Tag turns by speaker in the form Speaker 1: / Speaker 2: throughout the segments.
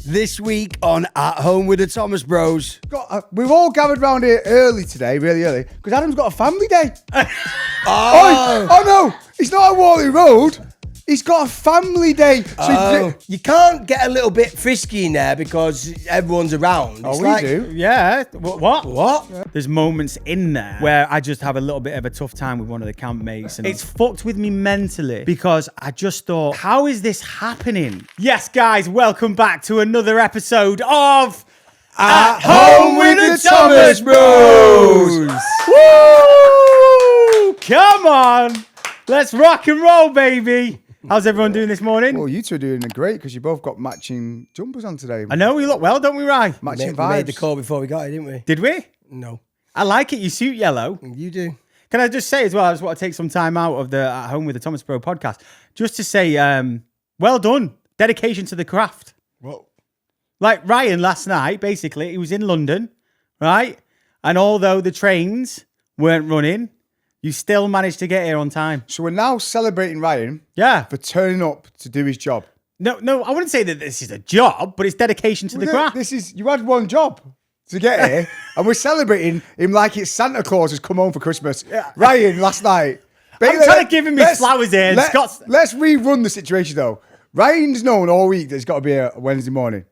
Speaker 1: This week on At Home with the Thomas Bros.
Speaker 2: We've all gathered round here early today, really early, because Adam's got a family day. Oh no, it's not at Whalley Road. He's got a family day. So
Speaker 1: You can't get a little bit frisky in there because everyone's around. It's
Speaker 2: we do.
Speaker 3: Yeah. What?
Speaker 1: What?
Speaker 3: There's moments in there where I just have a little bit of a tough time with one of the campmates, and it's fucked with me mentally because I just thought, how is this happening? Yes, guys, welcome back to another episode of
Speaker 1: At Home with the Thomas Bros.
Speaker 3: Woo! Come on, let's rock and roll, baby. How's everyone doing this morning?
Speaker 2: Well, you two are doing great because you both got matching jumpers on today.
Speaker 3: I know we look well, don't we, Rye?
Speaker 2: Matching
Speaker 1: We
Speaker 2: vibes.
Speaker 1: made the call before we got it, didn't we?
Speaker 3: Did we?
Speaker 1: No.
Speaker 3: I like it. You suit yellow.
Speaker 1: You do.
Speaker 3: Can I just say as well, I just want to take some time out of the At Home with the Thomas Bro podcast just to say, well done. Dedication to the craft.
Speaker 1: Whoa.
Speaker 3: Like Ryan last night, basically, he was in London, right? And although the trains weren't running, you still managed to get here on time.
Speaker 2: So we're now celebrating Ryan
Speaker 3: Yeah.
Speaker 2: for turning up to do his job.
Speaker 3: No, I wouldn't say that this is a job, but it's dedication to the craft.
Speaker 2: You had one job to get here, and we're celebrating him like it's Santa Claus has come home for Christmas. Ryan last night.
Speaker 3: I'm trying to give him his flowers here. And Scott's...
Speaker 2: Let's rerun the situation though. Ryan's known all week that he's got to be here Wednesday morning.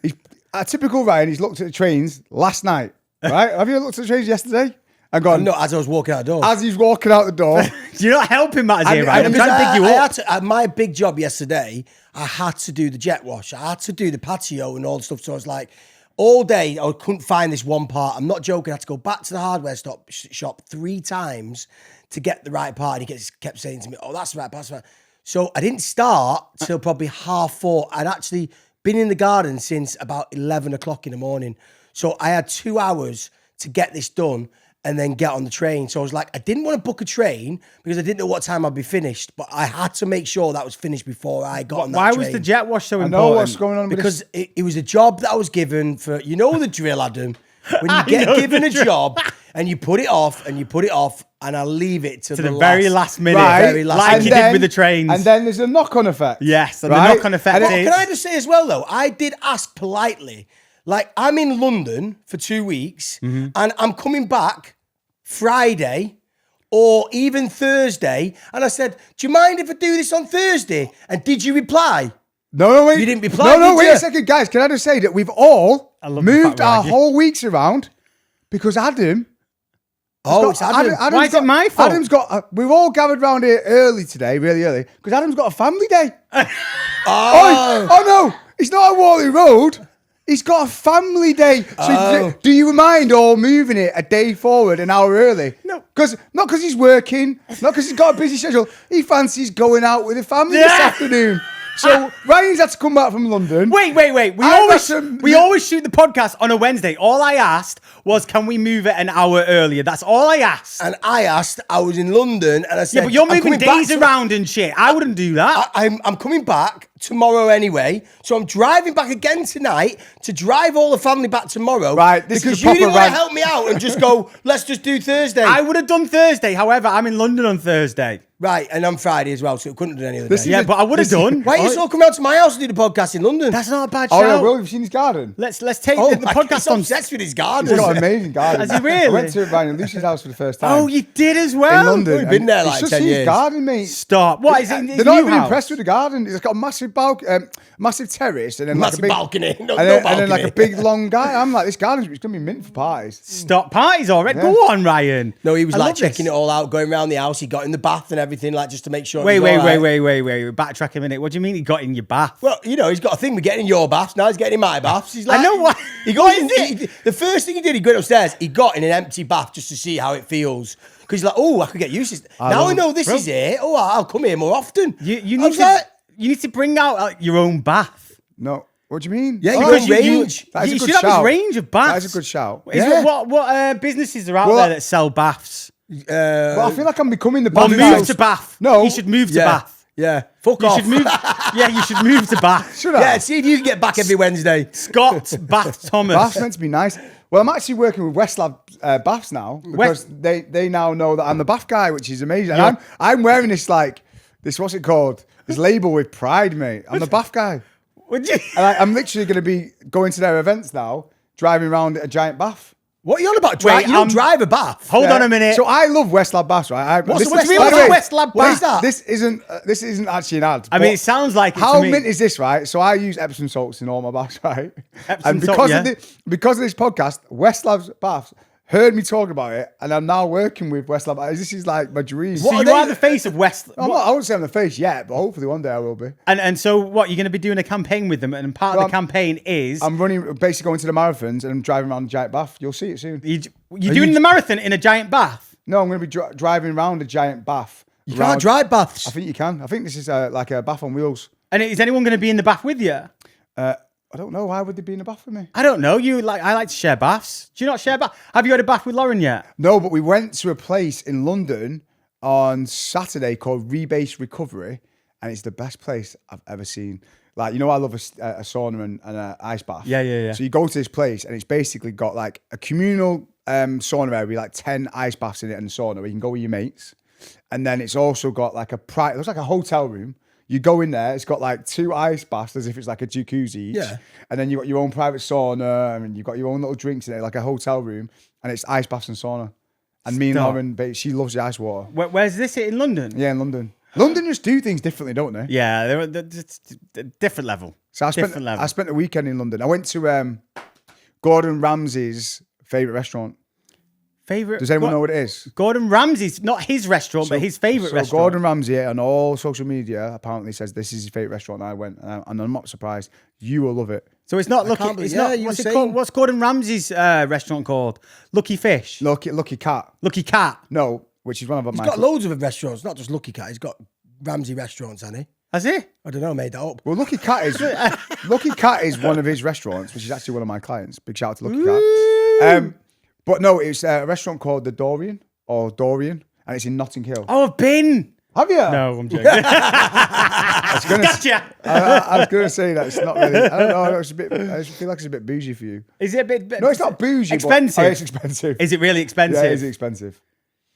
Speaker 2: He's a typical Ryan. He's looked at the trains last night. Right? Have you looked at the trains yesterday? And gone.
Speaker 1: No, as I was walking out the door.
Speaker 2: As he's walking out the door.
Speaker 3: You're not helping matters here,
Speaker 2: And-
Speaker 3: Ryan. I'm
Speaker 2: and
Speaker 3: trying to pick you up.
Speaker 1: My big job yesterday, I had to do the jet wash. I had to do the patio and all the stuff. So I was like, all day, I couldn't find this one part. I'm not joking. I had to go back to the hardware shop 3 times to get the right part. And he kept saying to me, oh, that's the right part. That's the right. So I didn't start till probably 4:30. I'd actually been in the garden since about 11 o'clock in the morning. So I had 2 hours to get this done and then get on the train. So I was like, I didn't want to book a train because I didn't know what time I'd be finished, but I had to make sure that was finished before I got on that
Speaker 3: Why
Speaker 1: train.
Speaker 3: was the jet wash so
Speaker 2: I
Speaker 3: important?
Speaker 2: know what's going on with
Speaker 1: Because
Speaker 2: this.
Speaker 1: it was a job that I was given for, you know the drill, Adam. When you
Speaker 3: I
Speaker 1: get
Speaker 3: know
Speaker 1: given
Speaker 3: the
Speaker 1: a
Speaker 3: drill.
Speaker 1: job and you put it off and you put it off and I leave it to
Speaker 3: To the very last minute,
Speaker 1: Very last
Speaker 3: like
Speaker 1: minute.
Speaker 3: you did with the trains.
Speaker 2: And then there's a knock-on effect.
Speaker 3: Yes, and
Speaker 2: right?
Speaker 3: the knock-on effect
Speaker 2: And
Speaker 3: is...
Speaker 1: Can I just say as well, though, I did ask politely, like I'm in London for 2 weeks
Speaker 3: Mm-hmm.
Speaker 1: and I'm coming back Friday or even Thursday. And I said, do you mind if I do this on Thursday? And did you reply?
Speaker 2: No, wait.
Speaker 1: You didn't reply,
Speaker 2: No,
Speaker 1: did
Speaker 2: wait
Speaker 1: you?
Speaker 2: a second, guys. Can I just say that we've all
Speaker 3: love the
Speaker 2: moved
Speaker 3: fact
Speaker 2: our
Speaker 3: we're
Speaker 2: whole weeks around because Adam...
Speaker 1: Oh, it's Adam.
Speaker 2: Adam's
Speaker 3: Why is it my fault?
Speaker 2: Adam's got... we've all gathered round here early today, really early, because Adam's got a family day. Oh no, it's not at Whalley Road. He's got a family day. So do you mind all moving it a day forward, an hour early?
Speaker 3: No.
Speaker 2: Not because he's working, not because he's got a busy schedule. He fancies going out with the family this
Speaker 3: Yeah.
Speaker 2: afternoon. So Ryan's had to come back from London.
Speaker 3: Wait. We
Speaker 2: I've
Speaker 3: always
Speaker 2: got some-
Speaker 3: we always shoot the podcast on a Wednesday. All I asked was, can we move it an hour earlier? That's all I asked.
Speaker 1: And I asked, I was in London and I said,
Speaker 3: Yeah, but you're
Speaker 1: I'm
Speaker 3: moving
Speaker 1: coming back
Speaker 3: days
Speaker 1: to-
Speaker 3: around and shit. I wouldn't do that.
Speaker 1: I'm coming back tomorrow anyway, so I'm driving back again tonight to drive all the family back tomorrow.
Speaker 2: Right, this is
Speaker 1: because
Speaker 2: a
Speaker 1: you
Speaker 2: proper
Speaker 1: didn't want to
Speaker 2: rant.
Speaker 1: help me out and just go, let's just do Thursday.
Speaker 3: I would have done Thursday. However, I'm in London on Thursday.
Speaker 1: Right, and I'm Friday as well, so it couldn't do any other
Speaker 2: This
Speaker 1: day.
Speaker 2: is
Speaker 3: Yeah, but I would have done.
Speaker 1: Why are you all coming out to my house to do the podcast in London?
Speaker 3: That's not a bad
Speaker 2: Oh,
Speaker 3: shout.
Speaker 2: yeah, Will, have you seen his garden?
Speaker 3: Let's take
Speaker 1: oh,
Speaker 3: the
Speaker 1: my God,
Speaker 3: podcast
Speaker 1: he's
Speaker 3: on.
Speaker 1: obsessed with his garden.
Speaker 2: He's got an amazing garden.
Speaker 3: Has he really?
Speaker 2: I went to Ryan and Lucy's house for the first time.
Speaker 3: Oh, you did as well.
Speaker 2: in London.
Speaker 1: We've been
Speaker 2: and
Speaker 1: there
Speaker 2: you
Speaker 1: like
Speaker 2: should
Speaker 1: 10
Speaker 2: see
Speaker 1: years.
Speaker 2: his garden, mate.
Speaker 3: Stop. What is it?
Speaker 2: They're not even impressed with the garden. It's got a massive massive terrace and then
Speaker 1: Massive
Speaker 2: like a big
Speaker 1: balcony. No,
Speaker 2: and
Speaker 1: no
Speaker 2: then like
Speaker 1: balcony.
Speaker 2: a big long guy. I'm like, this garden's it's gonna be mint for parties.
Speaker 3: Stop parties already.
Speaker 2: Yeah.
Speaker 3: Go on, Ryan.
Speaker 1: No, he was
Speaker 3: I
Speaker 1: like
Speaker 3: love
Speaker 1: checking
Speaker 3: this.
Speaker 1: it all out, going around the house. He got in the bath and everything, like just to make sure.
Speaker 3: Wait.
Speaker 1: it was all right.
Speaker 3: Backtrack a minute. What do you mean he got in your bath?
Speaker 1: Well, you know, he's got a thing with getting in your baths. Now he's getting in my baths. He's like,
Speaker 3: I know what-
Speaker 1: He got
Speaker 3: what
Speaker 1: in.
Speaker 3: is it?
Speaker 1: The first thing he did, he went upstairs. He got in an empty bath just to see how it feels. Because he's like, oh, I could get used to this. Now
Speaker 2: love
Speaker 1: I know
Speaker 2: it.
Speaker 1: this
Speaker 3: Bro.
Speaker 1: is it. Oh, I'll come here more often.
Speaker 3: You
Speaker 1: I
Speaker 3: need
Speaker 1: was
Speaker 3: to
Speaker 1: like,
Speaker 3: you need to bring out your own bath.
Speaker 2: No. What do you mean?
Speaker 1: Yeah, you
Speaker 2: Oh,
Speaker 1: got range.
Speaker 2: That is
Speaker 3: You
Speaker 2: a good
Speaker 3: should have
Speaker 2: shout.
Speaker 3: his range of baths.
Speaker 2: That is a good shout.
Speaker 3: Is
Speaker 1: Yeah.
Speaker 3: What businesses are out
Speaker 2: Well,
Speaker 3: there that sell baths?
Speaker 2: But I feel like I'm becoming the
Speaker 3: Or
Speaker 2: bath
Speaker 3: move
Speaker 2: guy.
Speaker 3: to Bath.
Speaker 2: No.
Speaker 3: You should move to
Speaker 1: yeah,
Speaker 3: Bath.
Speaker 1: yeah. Fuck
Speaker 3: You
Speaker 1: off.
Speaker 3: should move. Yeah, you should move to Bath.
Speaker 2: Should I?
Speaker 1: Yeah, see if you can get back every Wednesday.
Speaker 3: Scott Bath Thomas.
Speaker 2: Bath's meant to be nice. Well, I'm actually working with Westlab Baths now because they now know that I'm the bath guy, which is amazing. And I'm wearing this what's it called? This label with pride, mate. I'm the bath guy.
Speaker 3: Would you?
Speaker 2: And I'm literally going to be going to their events now, driving around a giant bath.
Speaker 1: What are you on about?
Speaker 3: Wait,
Speaker 1: You don't drive a bath.
Speaker 3: Hold on a minute.
Speaker 2: So I love West Lab baths, right?
Speaker 1: What's the
Speaker 3: What do you mean,
Speaker 2: by the
Speaker 3: what's
Speaker 2: way,
Speaker 3: a West Lab
Speaker 1: what
Speaker 3: bath?
Speaker 1: is that?
Speaker 2: This isn't actually an ad.
Speaker 3: I mean,
Speaker 2: but
Speaker 3: it sounds like it
Speaker 2: how
Speaker 3: to me.
Speaker 2: mint is this, right? So I use Epsom salts in all my baths, right?
Speaker 3: Epsom
Speaker 2: and
Speaker 3: salt,
Speaker 2: because
Speaker 3: yeah.
Speaker 2: because of this podcast, West Lab's baths heard me talk about it, and I'm now working with West Lab. This is like my dream.
Speaker 3: So you are the face of West.
Speaker 2: I won't say I'm the face yet, but hopefully one day I will be.
Speaker 3: And so what? You're going to be doing a campaign with them, and part of the campaign is
Speaker 2: I'm basically going to the marathons and I'm driving around a giant bath. You'll see it soon.
Speaker 3: you're doing the marathon in a giant bath.
Speaker 2: No, I'm going to be driving around a giant bath.
Speaker 1: You can't drive baths.
Speaker 2: I think you can. I think this is like a bath on wheels.
Speaker 3: And is anyone going to be in the bath with you?
Speaker 2: I don't know. Why would they be in a bath with me?
Speaker 3: I don't know. I like to share baths. Do you not share baths? Have you had a bath with Lauren yet?
Speaker 2: No, but we went to a place in London on Saturday called Rebase Recovery, and it's the best place I've ever seen. Like, you know, I love a sauna and an ice bath.
Speaker 3: Yeah.
Speaker 2: So you go to this place, and it's basically got like a communal sauna area with like 10 ice baths in it and a sauna where you can go with your mates. And then it's also got like it looks like a hotel room. You go in there, it's got like 2 ice baths as if it's like a jacuzzi each.
Speaker 1: Yeah.
Speaker 2: And then you've got your own private sauna, and you've got your own little drinks in it, like a hotel room. And it's ice baths and sauna. And me and
Speaker 3: Stop.
Speaker 2: Lauren, she loves the ice water.
Speaker 3: Where's this in London?
Speaker 2: Yeah, in London. London just do things differently, don't they?
Speaker 3: Yeah, they're just a different level.
Speaker 2: So I spent a weekend in London. I went to Gordon Ramsay's favourite restaurant.
Speaker 3: Favorite?
Speaker 2: Does anyone know what it is?
Speaker 3: Gordon Ramsay's, not his restaurant, but his favorite
Speaker 2: So
Speaker 3: restaurant.
Speaker 2: Gordon Ramsay on all social media apparently says this is his favourite restaurant. I went, and I'm not surprised. You will love it.
Speaker 3: So it's not Lucky.
Speaker 1: can't believe-
Speaker 3: It's
Speaker 1: yeah,
Speaker 3: not.
Speaker 1: you
Speaker 3: What's
Speaker 1: were
Speaker 3: it
Speaker 1: saying-
Speaker 3: called? What's Gordon Ramsay's restaurant called? Lucky Fish.
Speaker 2: Lucky Cat.
Speaker 3: Lucky Cat.
Speaker 2: No, which is one of
Speaker 1: He's
Speaker 2: my.
Speaker 1: got loads of restaurants, not just Lucky Cat. He's got Ramsey restaurants, hasn't he?
Speaker 3: Has he?
Speaker 1: I don't know, I made that up.
Speaker 2: Well, Lucky Cat is one of his restaurants, which is actually one of my clients. Big shout out to Lucky Cat. But no, it's a restaurant called the Dorian, and it's in Notting Hill.
Speaker 3: Oh, I've been.
Speaker 2: Have you?
Speaker 3: No, I'm joking. Gotcha.
Speaker 2: I was going to say that it's not really. I don't know. It's a bit. I just feel like it's a bit bougie for you.
Speaker 3: Is it a bit?
Speaker 2: No, it's not bougie.
Speaker 3: Expensive.
Speaker 2: But, it's expensive.
Speaker 3: Is it really expensive?
Speaker 2: Yeah, it is expensive.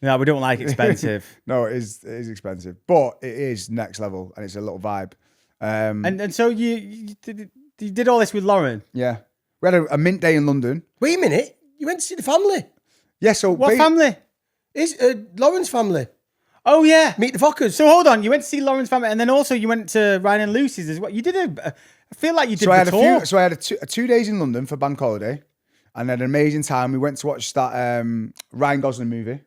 Speaker 3: No, we don't like expensive.
Speaker 2: No, it is expensive, but it is next level, and it's a little vibe.
Speaker 3: And so you did all this with Lauren.
Speaker 2: Yeah, we had a mint day in London.
Speaker 1: Wait a minute. You went to see the family.
Speaker 2: Yeah, so
Speaker 3: What family?
Speaker 1: Is Lauren's family.
Speaker 3: Oh yeah.
Speaker 1: Meet the Fockers.
Speaker 3: So hold on, you went to see Lauren's family, and then also you went to Ryan and Lucy's as well. You did I feel like you did
Speaker 2: So I had
Speaker 3: the tour.
Speaker 2: So I had 2 days in London for bank holiday, and had an amazing time. We went to watch that Ryan Gosling movie.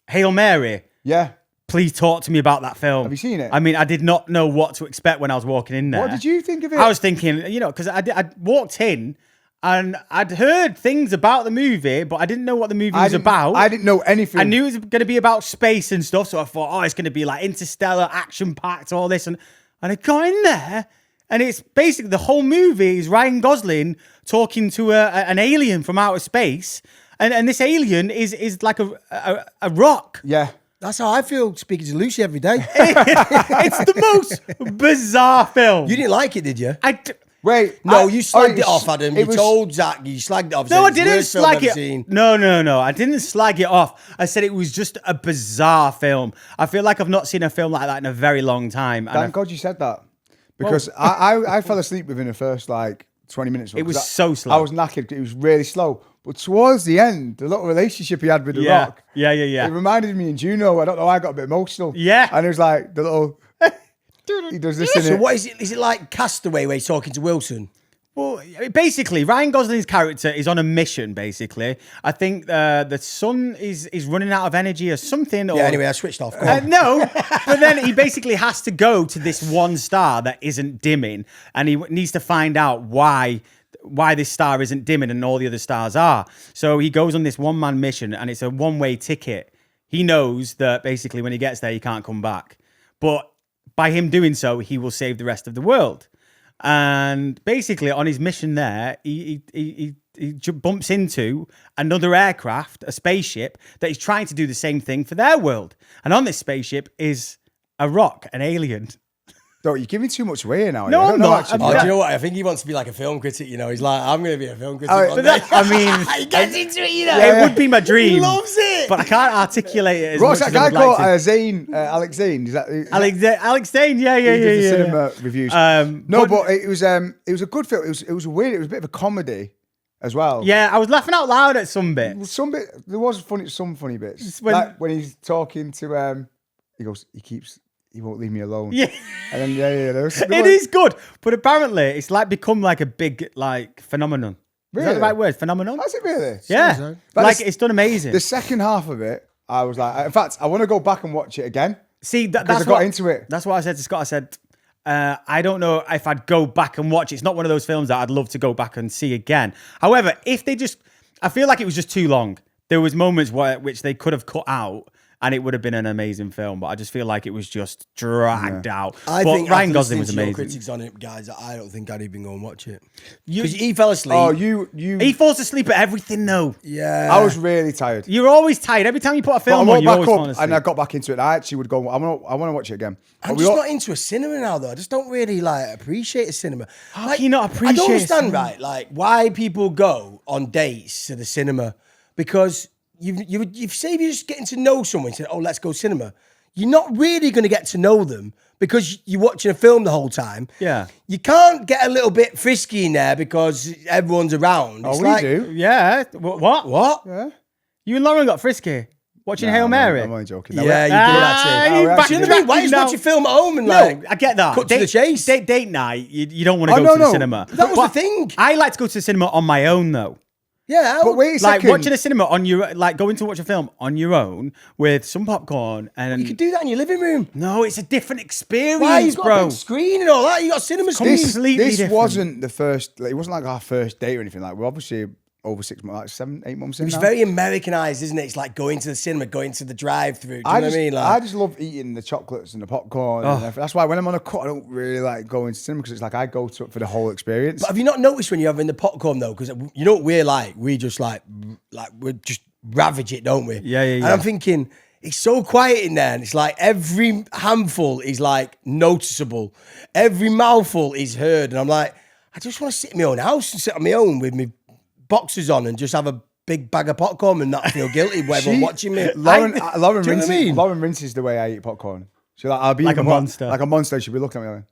Speaker 3: Hail Mary.
Speaker 2: Yeah.
Speaker 3: Please talk to me about that film.
Speaker 2: Have you seen it?
Speaker 3: I mean, I did not know what to expect when I was walking in there.
Speaker 2: What did you think of it?
Speaker 3: I was thinking, because I walked in and I'd heard things about the movie, but I didn't know what the movie was about.
Speaker 2: I didn't know anything.
Speaker 3: I knew it was going to be about space and stuff, so I thought, it's going to be like interstellar, action-packed, all this. And I got in there, and it's basically the whole movie is Ryan Gosling talking to an alien from outer space, and this alien is like a rock.
Speaker 2: Yeah.
Speaker 1: That's how I feel speaking to Lucy every day.
Speaker 3: It's the most bizarre film.
Speaker 1: You didn't like it, did you?
Speaker 2: Wait.
Speaker 1: No, you slagged it off, Adam. You
Speaker 2: was-
Speaker 1: told Zach you slagged it off.
Speaker 3: No,
Speaker 1: Said
Speaker 3: I
Speaker 1: it's the
Speaker 3: didn't
Speaker 1: worst film
Speaker 3: slag
Speaker 1: I've
Speaker 3: it.
Speaker 1: ever seen.
Speaker 3: No, I didn't slag it off. I said it was just a bizarre film. I feel like I've not seen a film like that in a very long time. And
Speaker 2: Thank God you said that. Because I fell asleep within the first 20 minutes.
Speaker 3: It was so slow.
Speaker 2: I was knackered. It was really slow. But towards the end, the little relationship he had with The Rock.
Speaker 3: Yeah.
Speaker 2: It reminded me of Juno. I don't know. I got a bit emotional.
Speaker 3: Yeah.
Speaker 2: And it was like the little. He does this in
Speaker 1: So
Speaker 2: it.
Speaker 1: what is it? Is it like Castaway where he's talking to Wilson?
Speaker 3: Well, basically, Ryan Gosling's character is on a mission, basically. I think the sun is running out of energy or something.
Speaker 1: Yeah, anyway, I switched off. Go on.
Speaker 3: No, but then he basically has to go to this one star that isn't dimming, and he needs to find out why this star isn't dimming and all the other stars are. So he goes on this one-man mission, and it's a one-way ticket. He knows that basically when he gets there, he can't come back. But by him doing so, he will save the rest of the world. And basically, on his mission there, he bumps into another aircraft, a spaceship, that is trying to do the same thing for their world. And on this spaceship is a rock, an alien.
Speaker 2: Don't you give me too much away now?
Speaker 3: No,
Speaker 2: I don't
Speaker 3: I'm
Speaker 2: know,
Speaker 3: not.
Speaker 2: actually.
Speaker 1: Oh, do
Speaker 3: Yeah.
Speaker 1: you know what? I think he wants to be like a film critic. You know, he's like, I'm going to be a film critic.
Speaker 2: Oh,
Speaker 1: one
Speaker 2: but
Speaker 1: day.
Speaker 3: I mean,
Speaker 1: he gets into it. You know,
Speaker 3: it would be my dream.
Speaker 1: He loves it.
Speaker 3: But I can't articulate it as
Speaker 2: What's
Speaker 3: much
Speaker 2: that
Speaker 3: as I
Speaker 2: guy
Speaker 3: would
Speaker 2: called?
Speaker 3: like to.
Speaker 2: Zane, Alex Zane. Is that
Speaker 3: Alex Dane, yeah.
Speaker 2: he did the cinema reviews? No,
Speaker 3: but-
Speaker 2: but it was a good film. It was weird. It was a bit of a comedy as well.
Speaker 3: Yeah, I was laughing out loud at some bits.
Speaker 2: There was some funny bits.
Speaker 3: when-
Speaker 2: Like when he's talking to he goes, he won't leave me alone.
Speaker 3: Yeah.
Speaker 2: And then there was,
Speaker 3: It is good, but apparently it's like become like a big like phenomenon. Is that
Speaker 2: Really?
Speaker 3: the right word? Phenomenon?
Speaker 2: Has it really?
Speaker 3: Yeah.
Speaker 1: so.
Speaker 2: But
Speaker 3: Like
Speaker 2: it's-
Speaker 3: it's done amazing.
Speaker 2: The second half of it, I was like, in fact, I want to go back and watch it again.
Speaker 3: See,
Speaker 2: Because
Speaker 3: that's
Speaker 2: I got
Speaker 3: what,
Speaker 2: into it.
Speaker 3: That's what I said to Scott. I said, I don't know if I'd go back and watch. It's not one of those films that I'd love to go back and see again. However, if they just, I feel like it was just too long. There was moments which they could have cut out, and it would have been an amazing film. But I just feel like it was just dragged out.
Speaker 1: I
Speaker 3: but
Speaker 1: think
Speaker 3: Ryan
Speaker 1: after
Speaker 3: Gosling
Speaker 1: listening
Speaker 3: was
Speaker 1: to your
Speaker 3: amazing.
Speaker 1: critics on it, guys, I don't think I'd even go and watch it.
Speaker 3: You-
Speaker 1: Because he fell asleep.
Speaker 2: Oh, you.
Speaker 3: He falls asleep at everything, though.
Speaker 1: yeah.
Speaker 2: I was really tired.
Speaker 3: You're always tired. Every time you put a
Speaker 2: But I
Speaker 3: film on,
Speaker 2: walked
Speaker 3: you always
Speaker 2: back
Speaker 3: fall
Speaker 2: up
Speaker 3: asleep.
Speaker 2: and I got back into it. I actually would go. I want to watch it again.
Speaker 1: I'm
Speaker 2: But we
Speaker 1: just
Speaker 2: all-
Speaker 1: not into a cinema now, though. I just don't really like appreciate a cinema.
Speaker 3: How
Speaker 1: Like,
Speaker 3: can you not
Speaker 1: I
Speaker 3: appreciate
Speaker 1: don't understand,
Speaker 3: cinema?
Speaker 1: right? Like why people go on dates to the cinema because you've say if you're just getting to know someone, say, oh, let's go cinema. You're not really going to get to know them because you're watching a film the whole time.
Speaker 3: Yeah.
Speaker 1: You can't get a little bit frisky in there because everyone's around.
Speaker 2: Oh,
Speaker 1: It's
Speaker 2: we
Speaker 1: like,
Speaker 2: do.
Speaker 3: Yeah. What?
Speaker 1: What?
Speaker 2: Yeah.
Speaker 3: You and Lauren got frisky watching Hail Mary.
Speaker 2: I'm only joking.
Speaker 1: Yeah, you do
Speaker 3: Ah,
Speaker 1: that
Speaker 3: you
Speaker 2: Oh,
Speaker 1: too. Do you know what I mean? Why just
Speaker 3: No.
Speaker 1: watch a film at home and
Speaker 3: No,
Speaker 1: like?
Speaker 3: I get that.
Speaker 1: Cut to the chase.
Speaker 3: Date night, you don't want to
Speaker 2: Oh,
Speaker 3: go
Speaker 2: no,
Speaker 3: to the
Speaker 2: no.
Speaker 3: cinema.
Speaker 1: That was
Speaker 3: But
Speaker 1: the thing.
Speaker 3: I like to go to the cinema on my own, though.
Speaker 1: Yeah.
Speaker 2: But wait a
Speaker 3: Like
Speaker 2: second.
Speaker 3: watching a cinema on your, like going to watch a film on your own with some popcorn and
Speaker 1: You could do that in your living room.
Speaker 3: no, it's a different experience,
Speaker 1: Why? You've got a
Speaker 3: bro.
Speaker 1: big screen and all that. You got a cinema screen.
Speaker 2: this
Speaker 3: completely
Speaker 2: this
Speaker 3: different.
Speaker 2: wasn't the first. Like, it wasn't like our first date or anything. Like we're obviously over 6 months, like 7, 8 months in
Speaker 1: It's
Speaker 2: now.
Speaker 1: very Americanized, isn't it? It's like going to the cinema, going to the drive-through. Do you know what I mean?
Speaker 2: I
Speaker 1: Like,
Speaker 2: just love eating the chocolates and the popcorn. And everything. That's why when I'm on a cut, I don't really like going to cinema because it's like I go to it for the whole experience.
Speaker 1: but have you not noticed when you're having the popcorn though? Because you know what we're like? We just like we just ravage it, don't we?
Speaker 3: Yeah, yeah,
Speaker 1: And
Speaker 3: yeah.
Speaker 1: I'm thinking it's so quiet in there, and it's like every handful is like noticeable, every mouthful is heard, and I'm like, I just want to sit in my own house and sit on my own with my boxers on and just have a big bag of popcorn and not feel guilty when everyone watching me.
Speaker 2: Lauren
Speaker 1: Do you know
Speaker 2: rinses,
Speaker 1: what I mean?
Speaker 2: Lauren rinses the way I eat popcorn. She's like, I'll be
Speaker 3: Like
Speaker 2: eating
Speaker 3: a monster.
Speaker 2: Like a monster. She'll be looking at me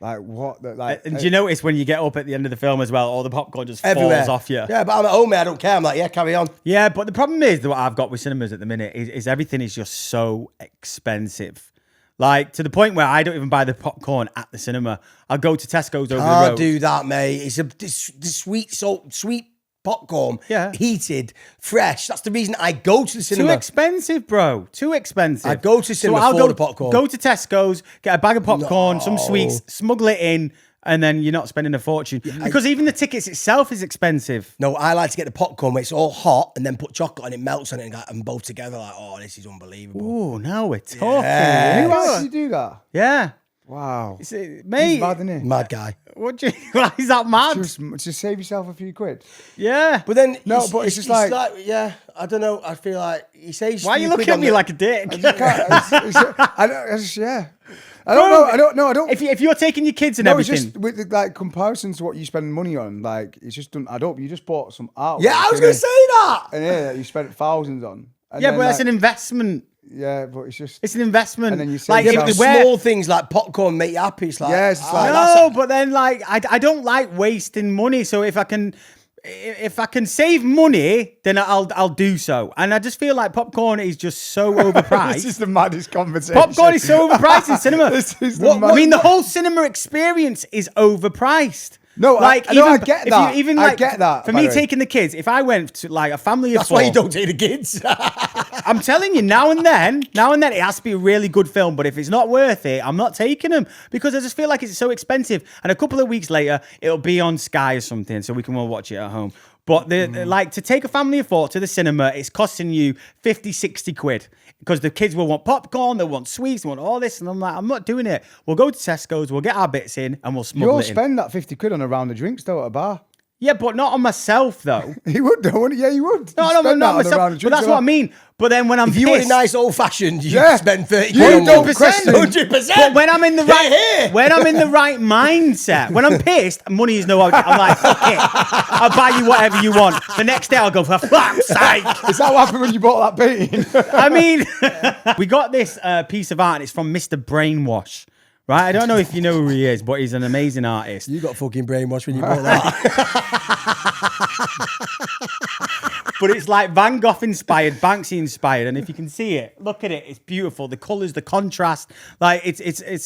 Speaker 2: like what? Like,
Speaker 3: And do you notice when you get up at the end of the film as well, all the popcorn just
Speaker 1: Everywhere.
Speaker 3: falls off you?
Speaker 1: Yeah, but I'm at home, I don't care. I'm like, yeah, carry on.
Speaker 3: Yeah, but the problem is that what I've got with cinemas at the minute is everything is just so expensive. Like to the point where I don't even buy the popcorn at the cinema. I'll go to Tesco's over the
Speaker 1: Can't
Speaker 3: road.
Speaker 1: do that, mate. It's the sweet popcorn,
Speaker 3: Yeah.
Speaker 1: heated, fresh. That's the reason I go to the
Speaker 3: Too
Speaker 1: cinema.
Speaker 3: expensive, bro. Too expensive.
Speaker 1: I go to cinema
Speaker 3: I'll
Speaker 1: for
Speaker 3: go,
Speaker 1: the popcorn.
Speaker 3: Go to Tesco's, get a bag of popcorn, some
Speaker 1: No.
Speaker 3: sweets, smuggle it in, and then you're not spending a fortune. Because even the tickets itself is expensive.
Speaker 1: No, I like to get the popcorn where it's all hot and then put chocolate and it melts on it and both together like, oh, this is unbelievable.
Speaker 3: Oh, now we're talking.
Speaker 1: Yeah.
Speaker 2: Who
Speaker 3: Yeah.
Speaker 2: actually do that?
Speaker 3: Yeah.
Speaker 2: Wow.
Speaker 3: Mate,
Speaker 2: He's mad, isn't he?
Speaker 1: Mad guy.
Speaker 3: what do you, why is that mad?
Speaker 2: Just save yourself a few quid.
Speaker 3: Yeah.
Speaker 1: But then,
Speaker 2: No, but it's just like-
Speaker 1: yeah, I don't know. I feel like he says.
Speaker 3: Why are you looking at me like a dick?
Speaker 2: I don't, yeah. I don't know. I don't.
Speaker 3: If you're taking your kids and
Speaker 2: No, it's
Speaker 3: everything,
Speaker 2: just with the, like comparisons to what you spend money on. Like it's just done. I don't. You just bought some art.
Speaker 1: Yeah, I was going to say that.
Speaker 2: And yeah, you spent thousands on. And
Speaker 3: yeah,
Speaker 2: then,
Speaker 3: but that's
Speaker 2: like,
Speaker 3: an investment.
Speaker 2: Yeah, but it's just.
Speaker 3: It's an investment.
Speaker 2: And then you say
Speaker 3: like,
Speaker 2: to
Speaker 1: Yeah, but the
Speaker 2: yourself-
Speaker 3: where-
Speaker 1: small things like popcorn make you happy. It's like,
Speaker 2: Yes, it's like-
Speaker 3: no, but then like I don't like wasting money. So if I can save money, then I'll do so. And I just feel like popcorn is just so overpriced.
Speaker 2: This is the maddest conversation.
Speaker 3: Popcorn is so overpriced in cinema.
Speaker 2: This is the
Speaker 3: I mean, the whole cinema experience is overpriced.
Speaker 2: No, I get
Speaker 3: if
Speaker 2: that.
Speaker 3: You, even
Speaker 2: I
Speaker 3: like,
Speaker 2: get that,
Speaker 3: For
Speaker 2: by
Speaker 3: me,
Speaker 2: the way.
Speaker 3: taking the kids, if I went to like a family of
Speaker 1: That's
Speaker 3: four,
Speaker 1: why you don't take the kids.
Speaker 3: I'm telling you, now and then, it has to be a really good film. But if it's not worth it, I'm not taking them because I just feel like it's so expensive. And a couple of weeks later, it'll be on Sky or something, so we can all watch it at home. But like to take a family of four to the cinema, it's costing you 50, 60 quid because the kids will want popcorn, they'll want sweets, they want all this. And I'm like, I'm not doing it. We'll go to Tesco's, we'll get our bits in and we'll smuggle
Speaker 2: You'll
Speaker 3: it in.
Speaker 2: spend that 50 quid on a round of drinks though at a bar.
Speaker 3: Yeah, but not on myself though.
Speaker 2: He would, though, wouldn't he? Yeah, you would.
Speaker 3: No,
Speaker 2: You'd
Speaker 3: no,
Speaker 2: spend
Speaker 3: not
Speaker 2: that on a round
Speaker 3: myself.
Speaker 2: of
Speaker 3: But
Speaker 2: drinks,
Speaker 3: that's what I mean. But then when I'm
Speaker 1: If you want a
Speaker 3: pissed,
Speaker 1: nice old fashioned, you
Speaker 2: Yeah.
Speaker 1: spend 30
Speaker 2: You
Speaker 1: quid on
Speaker 2: don't
Speaker 1: one.
Speaker 2: question.
Speaker 1: 100%.
Speaker 3: but when I'm in the right,
Speaker 1: Here.
Speaker 3: when I'm in the right mindset, when I'm pissed, money is no object. I'm like, fuck it, I'll buy you whatever you want. The next day I'll go, for fuck's sake.
Speaker 2: Is that what happened when you bought that painting?
Speaker 3: I mean, we got this piece of art, and it's from Mr. Brainwash. Right, I don't know if you know who he is, but he's an amazing artist.
Speaker 1: You got fucking brainwashed when you bought that.
Speaker 3: But it's like Van Gogh inspired, Banksy inspired, and if you can see it, look at it. It's beautiful. The colours, the contrast, like it's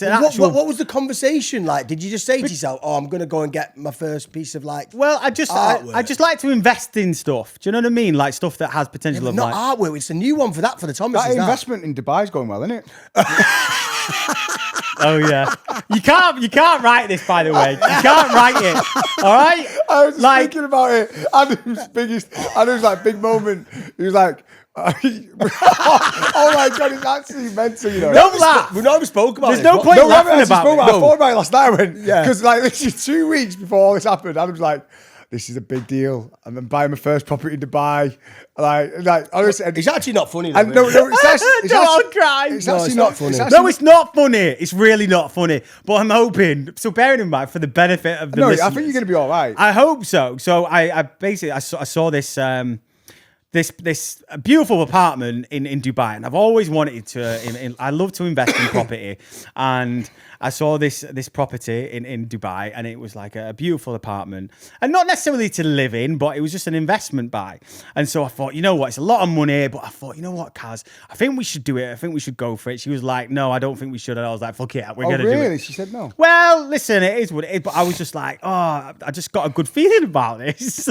Speaker 3: an actual.
Speaker 1: What was the conversation like? Did you just say to yourself, "Oh, I'm gonna go and get my first piece of like"?
Speaker 3: Well, I just like to invest in stuff. Do you know what I mean? Like stuff that has potential of
Speaker 1: Not
Speaker 3: like.
Speaker 1: artwork. It's a new one for the Thomas.
Speaker 2: That investment in Dubai is going well, isn't it?
Speaker 3: Oh yeah, you can't write this, by the way. You can't write it. All right.
Speaker 2: I was just thinking about it. Adam's big moment. He was like, oh my God, it's actually mental, you know.
Speaker 3: Don't laugh.
Speaker 1: We never spoke about
Speaker 3: There's
Speaker 1: it.
Speaker 3: no
Speaker 1: What-
Speaker 3: point
Speaker 2: No, we haven't
Speaker 3: laughing
Speaker 2: actually
Speaker 3: about
Speaker 2: spoken
Speaker 3: it.
Speaker 2: about it. I thought about it last night. I went,
Speaker 1: Yeah.
Speaker 2: because like literally 2 weeks before all this happened, Adam's like, this is a big deal. I'm buying my first property in Dubai. Like honestly,
Speaker 1: It's actually not funny. Though,
Speaker 2: and no, it's actually,
Speaker 3: Don't cry.
Speaker 2: It's
Speaker 1: No,
Speaker 2: actually
Speaker 1: it's
Speaker 2: not
Speaker 1: not funny.
Speaker 2: It's actually,
Speaker 3: No, it's not funny. It's really not funny. But I'm hoping. So bearing in mind for the benefit of the
Speaker 2: no, I
Speaker 3: listeners,
Speaker 2: think you're going to be all right.
Speaker 3: I hope so. So I basically I saw this this beautiful apartment in Dubai, and I've always wanted to. I love to invest in property, and I saw this property in Dubai, and it was like a beautiful apartment, and not necessarily to live in, but it was just an investment buy. And so I thought, you know what, it's a lot of money, but I thought, you know what, Kaz, I think we should do it. I think we should go for it. She was like, no, I don't think we should. And I was like, fuck it, we're gonna do
Speaker 2: really?
Speaker 3: it.
Speaker 2: She said no.
Speaker 3: Well, listen, it is what it is, but I was just like, oh, I just got a good feeling about this.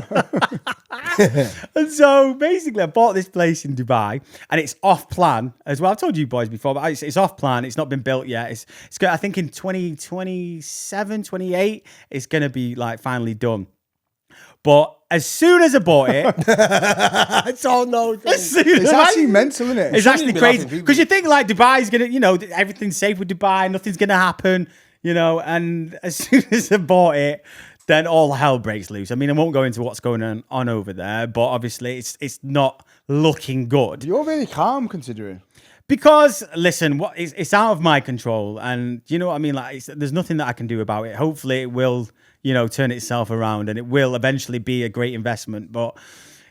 Speaker 3: And so basically I bought this place in Dubai, and it's off plan as well. I've told you boys before, but it's off plan. It's not been built yet. It's I think in 2027, 28, it's going to be like finally done. But as soon as I bought it,
Speaker 1: It's all no.
Speaker 2: It's actually mental, isn't it?
Speaker 3: it's actually
Speaker 1: be
Speaker 3: crazy
Speaker 1: laughing, people.
Speaker 3: because you think like Dubai's gonna, you know, everything's safe with Dubai, nothing's gonna happen, you know. And as soon as I bought it, then all hell breaks loose. I mean, I won't go into what's going on over there, but obviously it's not looking good.
Speaker 2: You're really calm considering.
Speaker 3: Because listen, it's out of my control, and you know what I mean. Like, there's nothing that I can do about it. Hopefully, it will, you know, turn itself around, and it will eventually be a great investment. But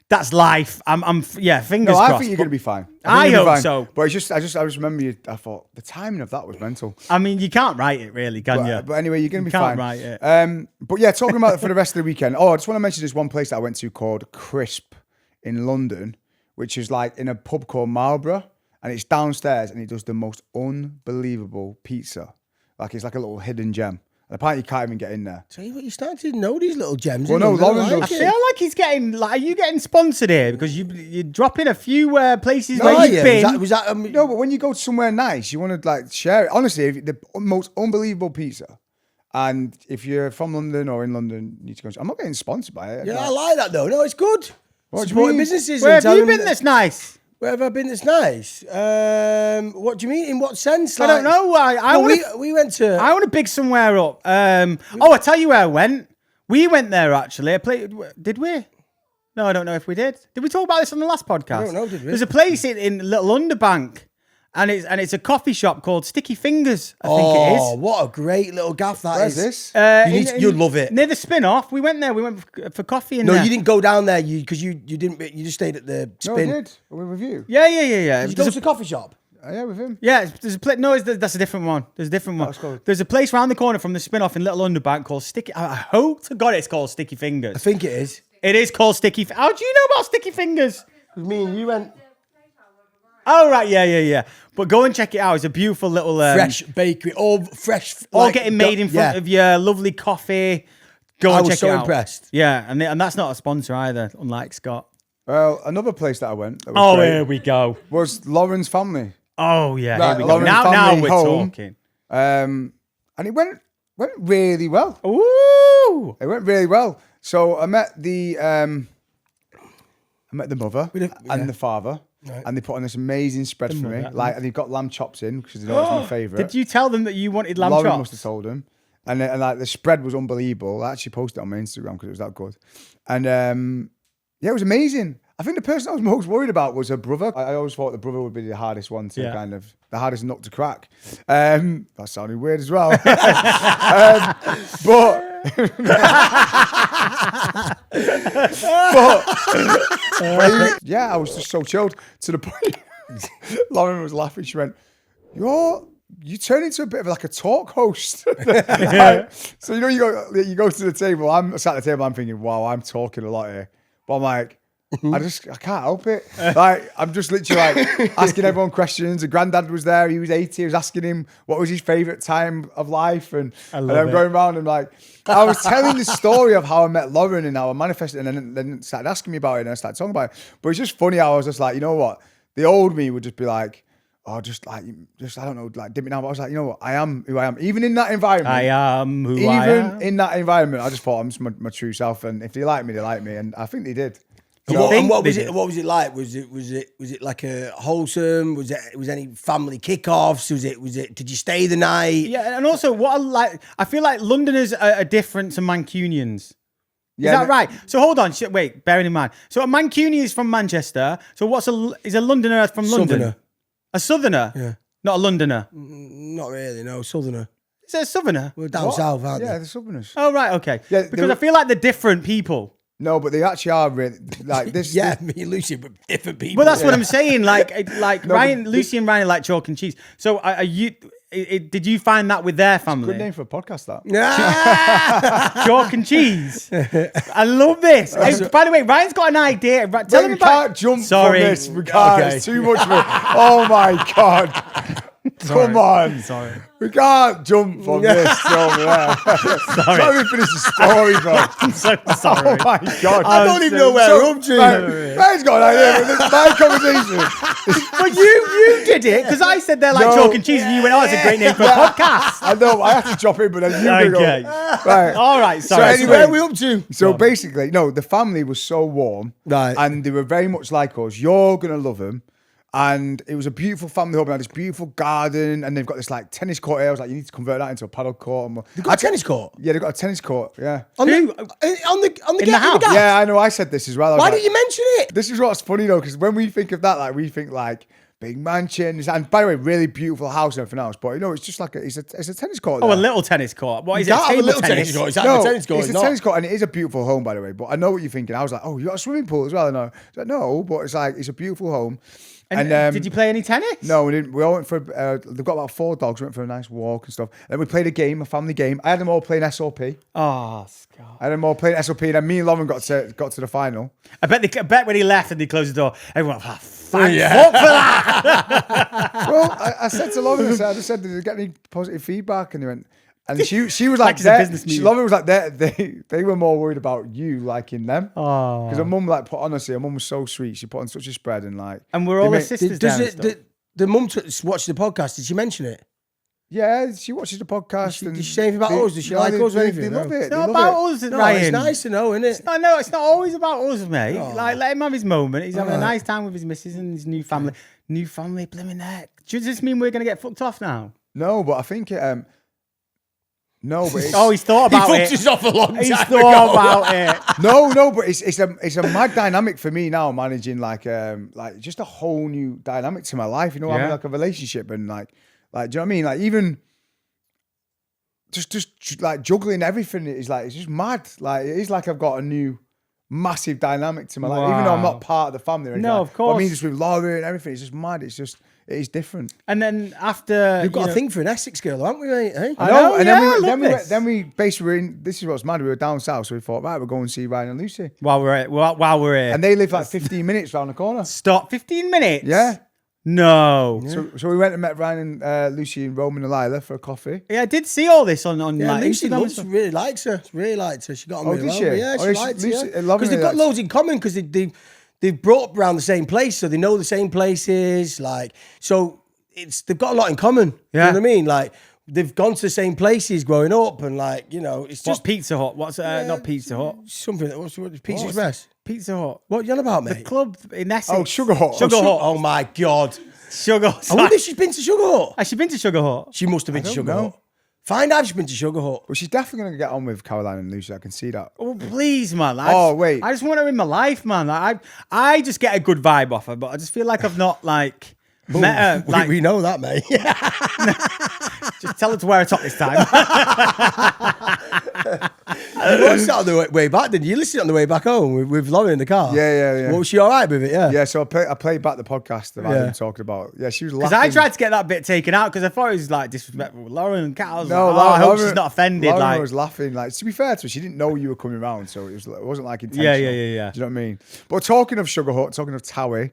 Speaker 3: that's life. Fingers
Speaker 2: No,
Speaker 3: crossed.
Speaker 2: I think you're going to be fine.
Speaker 3: I
Speaker 2: think you'll be
Speaker 3: hope
Speaker 2: fine.
Speaker 3: so.
Speaker 2: But I just remember you. I thought the timing of that was mental.
Speaker 3: I mean, you can't write it, really, can you?
Speaker 2: But anyway, you're going to be
Speaker 3: can't
Speaker 2: fine.
Speaker 3: write it.
Speaker 2: But yeah, talking about it for the rest of the weekend. Oh, I just want to mention this one place that I went to called Crisp in London, which is like in a pub called Marlborough, and it's downstairs, and it does the most unbelievable pizza. Like it's like a little hidden gem. And apparently you can't even get in there.
Speaker 1: Tell you what, you starting to know these little gems.
Speaker 2: Well,
Speaker 1: you
Speaker 2: no,
Speaker 1: know,
Speaker 2: Lauren
Speaker 1: I
Speaker 2: does.
Speaker 3: I
Speaker 1: like
Speaker 3: feel
Speaker 1: it.
Speaker 3: like he's getting like, are you getting sponsored here because you're dropping a few places
Speaker 1: Oh,
Speaker 3: where you've
Speaker 1: yeah.
Speaker 3: been?
Speaker 1: Was that
Speaker 2: No, but when you go somewhere nice, you want to like share it. Honestly, if the most unbelievable pizza. And if you're from London or in London, you need to go. I'm not getting sponsored by it.
Speaker 1: Yeah, I like that though. No, it's good.
Speaker 2: What do you
Speaker 1: Supporting
Speaker 2: mean?
Speaker 1: businesses.
Speaker 3: Where
Speaker 1: and
Speaker 3: have you
Speaker 1: telling
Speaker 3: been
Speaker 1: them-
Speaker 3: that's nice?
Speaker 1: Where have I been that's nice? What do you mean? In what sense?
Speaker 3: I don't know. I
Speaker 1: Well,
Speaker 3: want
Speaker 1: we went to.
Speaker 3: I want to big somewhere up. I tell you where I went. We went there actually. Did we? No, I don't know if we did. Did we talk about this on the last podcast?
Speaker 1: I don't know, did we?
Speaker 3: There's a place in Little Underbank, and it's a coffee shop called Sticky Fingers. I think it is.
Speaker 1: Oh, what a great little gaff that
Speaker 2: Where's
Speaker 1: is.
Speaker 2: this?
Speaker 1: You'll love it.
Speaker 3: Near the spin-off. We went there. We went for coffee in
Speaker 1: No,
Speaker 3: there.
Speaker 1: you didn't go down there because you didn't. You just stayed at the
Speaker 2: No, I
Speaker 1: spin.
Speaker 2: did. With you.
Speaker 3: Yeah.
Speaker 1: Did you go to the coffee shop?
Speaker 2: Yeah, with him.
Speaker 3: Yeah, there's a place. No, that's a different one. There's a different one.
Speaker 2: That's cool.
Speaker 3: There's a place round the corner from the spin-off in Little Underbank called Sticky. I hope to God it's called Sticky Fingers.
Speaker 1: I think it is.
Speaker 3: It is called Sticky. How do you know about Sticky Fingers?
Speaker 1: 'Cause me and you went
Speaker 3: Oh right, yeah. But go and check it out. It's a beautiful little
Speaker 1: fresh bakery, all fresh,
Speaker 3: all
Speaker 1: like,
Speaker 3: getting made in front of your lovely coffee. Go
Speaker 1: I
Speaker 3: and
Speaker 1: was
Speaker 3: check
Speaker 1: so
Speaker 3: it out.
Speaker 1: impressed.
Speaker 3: Yeah, and that's not a sponsor either, unlike Scott.
Speaker 2: Well, another place that I went that was
Speaker 3: Oh,
Speaker 2: great
Speaker 3: here we go.
Speaker 2: was Lauren's family.
Speaker 3: Oh yeah,
Speaker 2: Right,
Speaker 3: here we go.
Speaker 2: Lauren's
Speaker 3: Now
Speaker 2: family
Speaker 3: we're
Speaker 2: home.
Speaker 3: talking.
Speaker 2: And it went really well.
Speaker 3: Ooh.
Speaker 2: It went really well. So I met the mother and the father, and they put on this amazing spread for me.
Speaker 3: mother.
Speaker 2: Like, and they've got lamb chops in because they know it's my favourite.
Speaker 3: Did you tell them that you wanted lamb
Speaker 2: Lauren
Speaker 3: chops?
Speaker 2: must have told them. and like the spread was unbelievable. I actually posted it on my Instagram because it was that good. And yeah, it was amazing. I think the person I was most worried about was her brother. I always thought the brother would be the hardest one to the hardest nut to crack. That sounded weird as well. But yeah, I was just so chilled to the point. Lauren was laughing. She went, you turn into a bit of like a talk host. So you go to the table. I'm sat at the table. I'm thinking, wow, I'm talking a lot here. But I'm like, I can't help it. Like, I'm just literally like asking everyone questions. The granddad was there. He was 80. I was asking him what was his favourite time of life. And I'm going around and like, I was telling the story of how I met Lauren and how I manifested, and then started asking me about it, and I started talking about it. But it's just funny how I was just like, you know what? The old me would just be like, I don't know, like dip me down. But I was like, you know what? I am who I am. Even in that environment.
Speaker 3: I am who I am.
Speaker 2: Even in that environment, I just thought I'm just my true self. And if they like me, they like me. And I think they did.
Speaker 1: What was it like? Was it like a wholesome? Was any family kickoffs? Was it? Did you stay the night?
Speaker 3: Yeah, and also I feel like Londoners are different to Mancunians. Is that right? So hold on, wait. Bearing in mind, so a Mancunian is from Manchester. So is a Londoner from London?
Speaker 1: Southerner.
Speaker 3: A Southerner?
Speaker 1: Yeah.
Speaker 3: Not a Londoner.
Speaker 1: Not really. No, Southerner.
Speaker 3: Is it a Southerner?
Speaker 1: We're down south, aren't
Speaker 2: Yeah,
Speaker 1: they?
Speaker 2: the Southerners.
Speaker 3: Oh right, okay.
Speaker 2: Yeah,
Speaker 3: because I feel like they're different people.
Speaker 2: No, but they actually are really like this.
Speaker 1: Yeah, me and Lucy, but different people.
Speaker 3: Well, that's what I'm saying. Like Lucy and Ryan are like chalk and cheese. So did you find that with their family?
Speaker 2: Good name for a podcast, that.
Speaker 3: Chalk and cheese. I love this. Hey, by the way, Ryan's got an idea. Tell him
Speaker 2: We
Speaker 3: about.
Speaker 2: can't jump
Speaker 3: Sorry.
Speaker 2: from this. We can't.
Speaker 1: Okay.
Speaker 2: It's too much for it. Oh my God. Come on.
Speaker 3: Sorry.
Speaker 2: We can't jump from this over there.
Speaker 3: Sorry.
Speaker 2: Let me finish the story, bro.
Speaker 3: I'm so sorry.
Speaker 2: Oh my God.
Speaker 1: I don't even know where we're up to.
Speaker 2: Ryan's got an idea, but it's my conversation.
Speaker 3: But you did it because I said they're like
Speaker 2: No.
Speaker 3: chalk and cheese, and you went, "Oh, it's a great name for a podcast."
Speaker 2: I know, I have to drop in, but then you
Speaker 3: Okay.
Speaker 2: go. Right.
Speaker 3: All right.
Speaker 2: So
Speaker 3: Sorry.
Speaker 2: anyway,
Speaker 1: Where are we up to?
Speaker 2: So basically, no, the family was so warm,
Speaker 1: Right.
Speaker 2: and they were very much like us. You're gonna love them, and it was a beautiful family home. They had this beautiful garden, and they've got this like tennis court area. I was like, you need to convert that into a paddle court.
Speaker 1: You've got a tennis court?
Speaker 2: Yeah, they've got a tennis court. Yeah.
Speaker 1: On the
Speaker 3: house?
Speaker 1: house?
Speaker 2: Yeah, I know. I said this as well. I was
Speaker 1: Why
Speaker 2: like,
Speaker 1: didn't you mention it?
Speaker 2: This is what's funny though, because when we think of that, like we think like big mansions, and by the way, really beautiful house and everything else. But you know, it's just like it's a tennis court.
Speaker 3: Oh,
Speaker 2: there.
Speaker 3: a little tennis court. What is
Speaker 1: You
Speaker 3: it?
Speaker 1: can't have a
Speaker 3: Table
Speaker 1: little
Speaker 3: tennis.
Speaker 1: tennis court. It's like
Speaker 2: No,
Speaker 1: a tennis court.
Speaker 2: it's a tennis court, and it is a beautiful home, by the way. But I know what you're thinking. I was like, oh, you got a swimming pool as well? And I was like, no, but it's like it's a beautiful home.
Speaker 3: And did you play any tennis?
Speaker 2: No, we didn't. We all went for. They've got about 4 dogs. We went for a nice walk and stuff. And then we played a game, a family game. I had them all playing SOP.
Speaker 3: Oh, Scott.
Speaker 2: I had them all playing SOP, and then me and Lauren got to the final.
Speaker 3: I bet when he left and he closed the door, everyone went, thank fuck for that.
Speaker 2: Well, I said to Lauren, I just said, did you get any positive feedback? And he went, and she was like,
Speaker 3: Like it's a business meeting.
Speaker 2: Lauren was like, they were more worried about you liking them.
Speaker 3: Oh.
Speaker 2: Because her mum, like, honestly, her mum was so sweet. She put on such a spread and like.
Speaker 3: And we're all her sisters
Speaker 1: Does
Speaker 3: down
Speaker 1: it?
Speaker 3: and stuff.
Speaker 1: The mum watched the podcast. Did she mention it?
Speaker 2: Yeah, she watches the podcast.
Speaker 1: Did she say anything about us? Does she like us or anything?
Speaker 2: They love it.
Speaker 3: It's
Speaker 2: They
Speaker 3: not
Speaker 2: love
Speaker 3: about
Speaker 2: it.
Speaker 3: us,
Speaker 1: No,
Speaker 3: Ryan.
Speaker 1: it's nice to know, isn't it?
Speaker 3: I know it's not always about us, mate. Like, let him have his moment. He's having a nice time with his missus and his new family. New family, blimmin' heck. Does this mean we're going to get fucked off now?
Speaker 2: No, but I think it. No, but it's,
Speaker 3: Oh, he's thought about
Speaker 1: He
Speaker 3: it.
Speaker 1: fucked us off a long time
Speaker 3: He's
Speaker 1: ago.
Speaker 3: thought about it.
Speaker 2: no, but it's a mad dynamic for me now managing like just a whole new dynamic to my life. You know, having
Speaker 3: Yeah.
Speaker 2: like a relationship and like do you know what I mean? Like even just like juggling everything is like it's just mad. Like it is like I've got a new massive dynamic to my life, even though I'm
Speaker 3: Wow.
Speaker 2: not part of the family. Or anything.
Speaker 3: No, of
Speaker 2: But I mean,
Speaker 3: course.
Speaker 2: just with Laura and everything, it's just mad. It is different.
Speaker 3: And then after
Speaker 1: We've got a thing for an Essex girl, haven't we, mate? Hey?
Speaker 3: I know,
Speaker 2: and
Speaker 3: yeah, I
Speaker 2: then
Speaker 3: love
Speaker 2: we
Speaker 3: this.
Speaker 2: then we basically were in. This is what's mad. We were down south, so we thought, right, we'll go and see Ryan and Lucy,
Speaker 3: while we're here.
Speaker 2: and they live like 15 minutes round the corner.
Speaker 3: Stop 15 minutes.
Speaker 2: Yeah.
Speaker 3: No.
Speaker 2: So we went and met Ryan and Lucy in Rome and Lila for a coffee.
Speaker 3: Yeah, I did see all this on
Speaker 1: Yeah,
Speaker 3: like,
Speaker 1: Lucy
Speaker 3: Instagram and
Speaker 1: loves,
Speaker 3: stuff.
Speaker 1: really likes her. Really liked her. She got on
Speaker 2: Oh,
Speaker 1: really
Speaker 2: did
Speaker 1: well.
Speaker 2: she?
Speaker 1: But yeah,
Speaker 2: Oh,
Speaker 1: she
Speaker 2: yeah, she-
Speaker 1: liked
Speaker 2: Lucy-
Speaker 1: her.
Speaker 2: loving
Speaker 1: Because they've
Speaker 2: it,
Speaker 1: got
Speaker 2: like-
Speaker 1: loads in common because they've brought up around the same place, so they know the same places. Like, so they've got a lot in common.
Speaker 3: Yeah.
Speaker 1: You know what I mean? Like, they've gone to the same places growing up, and like, you know, it's
Speaker 3: What's
Speaker 1: just
Speaker 3: Pizza Hut? What's not Pizza Hut?
Speaker 1: something. What's Pizza Express?
Speaker 3: Pizza Hut.
Speaker 1: What you on about,
Speaker 3: The
Speaker 1: mate?
Speaker 3: club in Essex.
Speaker 2: Oh, Sugar Hut.
Speaker 3: Sugar Hut.
Speaker 1: Oh my God!
Speaker 3: Sugar Hut.
Speaker 1: I wonder if she's been to Sugar Hut.
Speaker 3: Has she been to Sugar Hut?
Speaker 1: She must have been to
Speaker 2: don't
Speaker 1: Sugar
Speaker 2: know.
Speaker 1: Hut. Find out if she's been to Sugar Hut.
Speaker 2: Well, she's definitely going to get on with Caroline and Lucy. I can see that.
Speaker 3: Oh, please, man.
Speaker 2: Wait.
Speaker 3: I just want her in my life, man. Like, I just get a good vibe off her, but I just feel like I've not, like, met her. Like,
Speaker 1: We know that, mate.
Speaker 3: just tell her to wear a top this time.
Speaker 1: You watched that on the way back, didn't you? You listened on the way back home with Lauren in the car.
Speaker 2: Yeah.
Speaker 1: Well, was she all right with it? Yeah.
Speaker 2: Yeah, so I played back the podcast that I've been talking about. Yeah, she was laughing.
Speaker 3: Because I tried to get that bit taken out because I thought it was like disrespectful. Lauren and Kat, I was
Speaker 2: No,
Speaker 3: like, I hope
Speaker 2: Lauren-
Speaker 3: she's not offended.
Speaker 2: Lauren
Speaker 3: Like,
Speaker 2: was laughing. Like, to be fair to her, she didn't know you were coming around, so it wasn't like intentional.
Speaker 3: Yeah.
Speaker 2: Do you know what I mean? But talking of Sugar Hut, talking of Towie,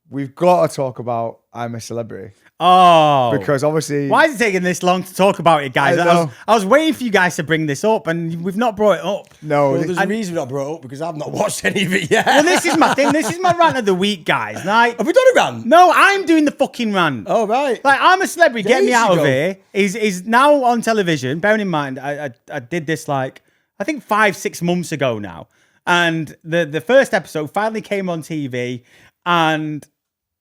Speaker 2: we've got to talk about I'm a Celebrity.
Speaker 3: oh.
Speaker 2: Because obviously...
Speaker 3: Why is it taking this long to talk about it, guys?
Speaker 2: I know.
Speaker 3: I was waiting for you guys to bring this up, and we've not brought it up.
Speaker 2: No,
Speaker 1: Well, there's a reason I brought it up because I've not watched any of it yet.
Speaker 3: Well, this is my thing. This is my rant of the week, guys. Like,
Speaker 1: Have we done a rant?
Speaker 3: no, I'm doing the fucking rant.
Speaker 1: Oh, right.
Speaker 3: Like, I'm a Celebrity. Get me
Speaker 1: Days
Speaker 3: out of
Speaker 1: ago.
Speaker 3: here. Is now on television. Bearing in mind, I did this like I think 5-6 months ago now, and the first episode finally came on TV, and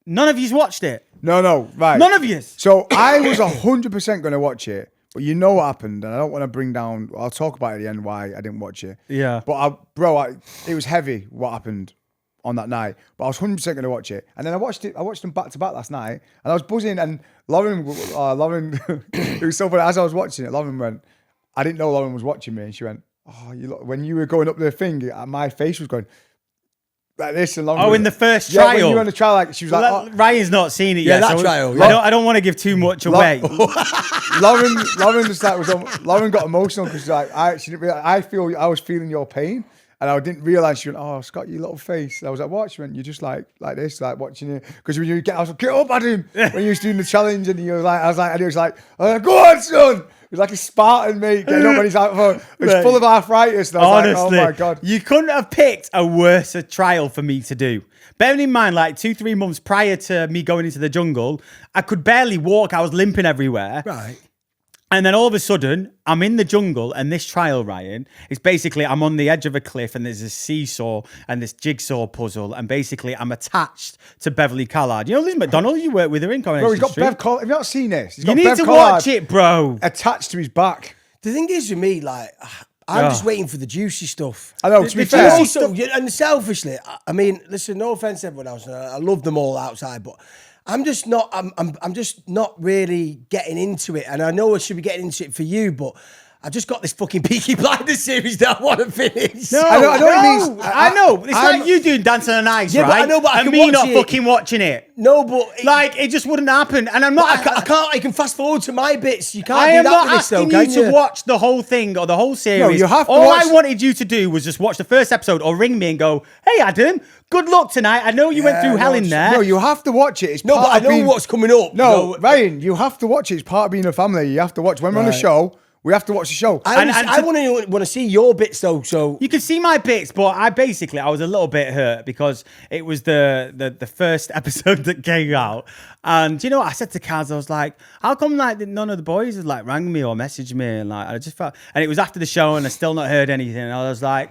Speaker 3: none of you's watched it.
Speaker 2: No, right.
Speaker 3: None of yous.
Speaker 2: So I was 100% going to watch it, but you know what happened, and I don't want to bring down... I'll talk about it at the end why I didn't watch it.
Speaker 3: Yeah.
Speaker 2: But it was heavy what happened on that night, but I was 100% going to watch it. And then I watched them back to back last night, and I was buzzing, and Lauren, it was so funny, as I was watching it, Lauren went, I didn't know Lauren was watching me, and she went, oh, when you were going up the thing, my face was going like this. And Lauren
Speaker 3: Oh,
Speaker 2: was-
Speaker 3: in the first
Speaker 2: Yeah,
Speaker 3: trial.
Speaker 2: when you were on the trial, like, she was like, oh.
Speaker 3: Ryan's not seen it
Speaker 1: Yeah,
Speaker 3: yet.
Speaker 1: that
Speaker 3: so
Speaker 1: trial,
Speaker 3: I
Speaker 1: yeah.
Speaker 3: don't want to give too much away.
Speaker 2: Lauren just like Lauren got emotional because she didn't realize, I was feeling your pain, and I didn't realize. She went, oh, Scott, you little face. And I was like, what? She went, you're just like this, like watching it, because when you I was like, get up at him when you was doing the challenge, and you were like, and he was like, go on, son. It was like a Spartan, mate, getting up, and he's like, it's full of arthritis. And I was
Speaker 3: Honestly,
Speaker 2: like, oh my god.
Speaker 3: you couldn't have picked a worse trial for me to do. Bearing in mind, like 2-3 months prior to me going into the jungle, I could barely walk. I was limping everywhere.
Speaker 1: Right.
Speaker 3: And then all of a sudden, I'm in the jungle, and this trial, Ryan, is basically I'm on the edge of a cliff, and there's a seesaw and this jigsaw puzzle, and basically I'm attached to Beverly Collard. You know Liz McDonald? You work with her in Coronation
Speaker 2: Bro, he's got
Speaker 3: Street.
Speaker 2: Bev Collard. Have you not seen this? He's
Speaker 3: You
Speaker 2: got
Speaker 3: need
Speaker 2: Bev
Speaker 3: to
Speaker 2: Collard
Speaker 3: watch it, bro.
Speaker 2: attached to his back.
Speaker 1: The thing is with me, like, I'm just waiting for the juicy stuff.
Speaker 2: I know, to be
Speaker 3: the
Speaker 2: fair.
Speaker 3: juicy
Speaker 1: Also, and selfishly, I mean, listen, no offense to everyone else, and I love them all outside, but I'm just not. I'm just not really getting into it, and I know I should be getting into it for you, but I just got this fucking Peaky Blinders series that I want to finish.
Speaker 3: No,
Speaker 2: I know what it means.
Speaker 3: I know. It's
Speaker 2: I'm-
Speaker 3: like you doing Dancing on Ice,
Speaker 1: Yeah,
Speaker 3: right?
Speaker 1: but I know, but I
Speaker 3: and
Speaker 1: can
Speaker 3: me
Speaker 1: watch
Speaker 3: not
Speaker 1: it.
Speaker 3: fucking watching it.
Speaker 1: No, but
Speaker 3: Like, it just wouldn't happen. And I'm not...
Speaker 1: I can't. I can fast forward to my bits. You can't
Speaker 3: I
Speaker 1: do
Speaker 3: am
Speaker 1: that
Speaker 3: not
Speaker 1: with this, though,
Speaker 3: asking
Speaker 1: can
Speaker 3: you to watch the whole thing or the whole series.
Speaker 2: you have to
Speaker 3: All
Speaker 2: watch-
Speaker 3: I wanted you to do was just watch the first episode or ring me and go, hey, Adam, good luck tonight. I know you went through hell in there.
Speaker 2: No, you have to watch it. It's
Speaker 1: No,
Speaker 2: part
Speaker 1: but I
Speaker 2: of
Speaker 1: know
Speaker 2: being-
Speaker 1: what's coming up.
Speaker 2: No, Ryan, you have to watch it. It's part of being a family. You have to watch. When we're on the
Speaker 1: Right.
Speaker 2: show, we have to watch the show.
Speaker 1: I
Speaker 3: And
Speaker 1: want to see your bits though. So
Speaker 3: You can see my bits, but I was a little bit hurt because it was the first episode that came out. And you know what I said to Kaz? I was like, how come like none of the boys had like rang me or messaged me? And like I just felt, and it was after the show and I still not heard anything. And I was like,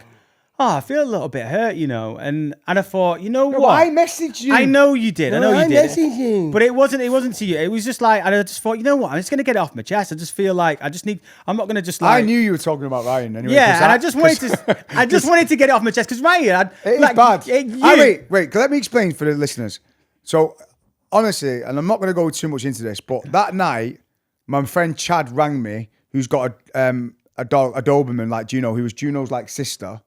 Speaker 3: oh, I feel a little bit hurt, you know. And I thought, you know what?
Speaker 2: I messaged you.
Speaker 3: I know you did. I know
Speaker 1: I
Speaker 3: you did.
Speaker 1: messaged you.
Speaker 3: But it wasn't to you. It was just like, and I just thought, you know what? I'm just going to get it off my chest. I just feel like I'm not going to just like.
Speaker 2: I knew you were talking about Ryan anyway.
Speaker 3: Yeah,
Speaker 2: 'cause
Speaker 3: and
Speaker 2: that-
Speaker 3: I just wanted to get it off my chest because Ryan,
Speaker 2: It is bad. Wait. Let me explain for the listeners. So, honestly, and I'm not going to go too much into this, but that night, my friend Chad rang me, who's got a Doberman like Juno, who was Juno's like sister,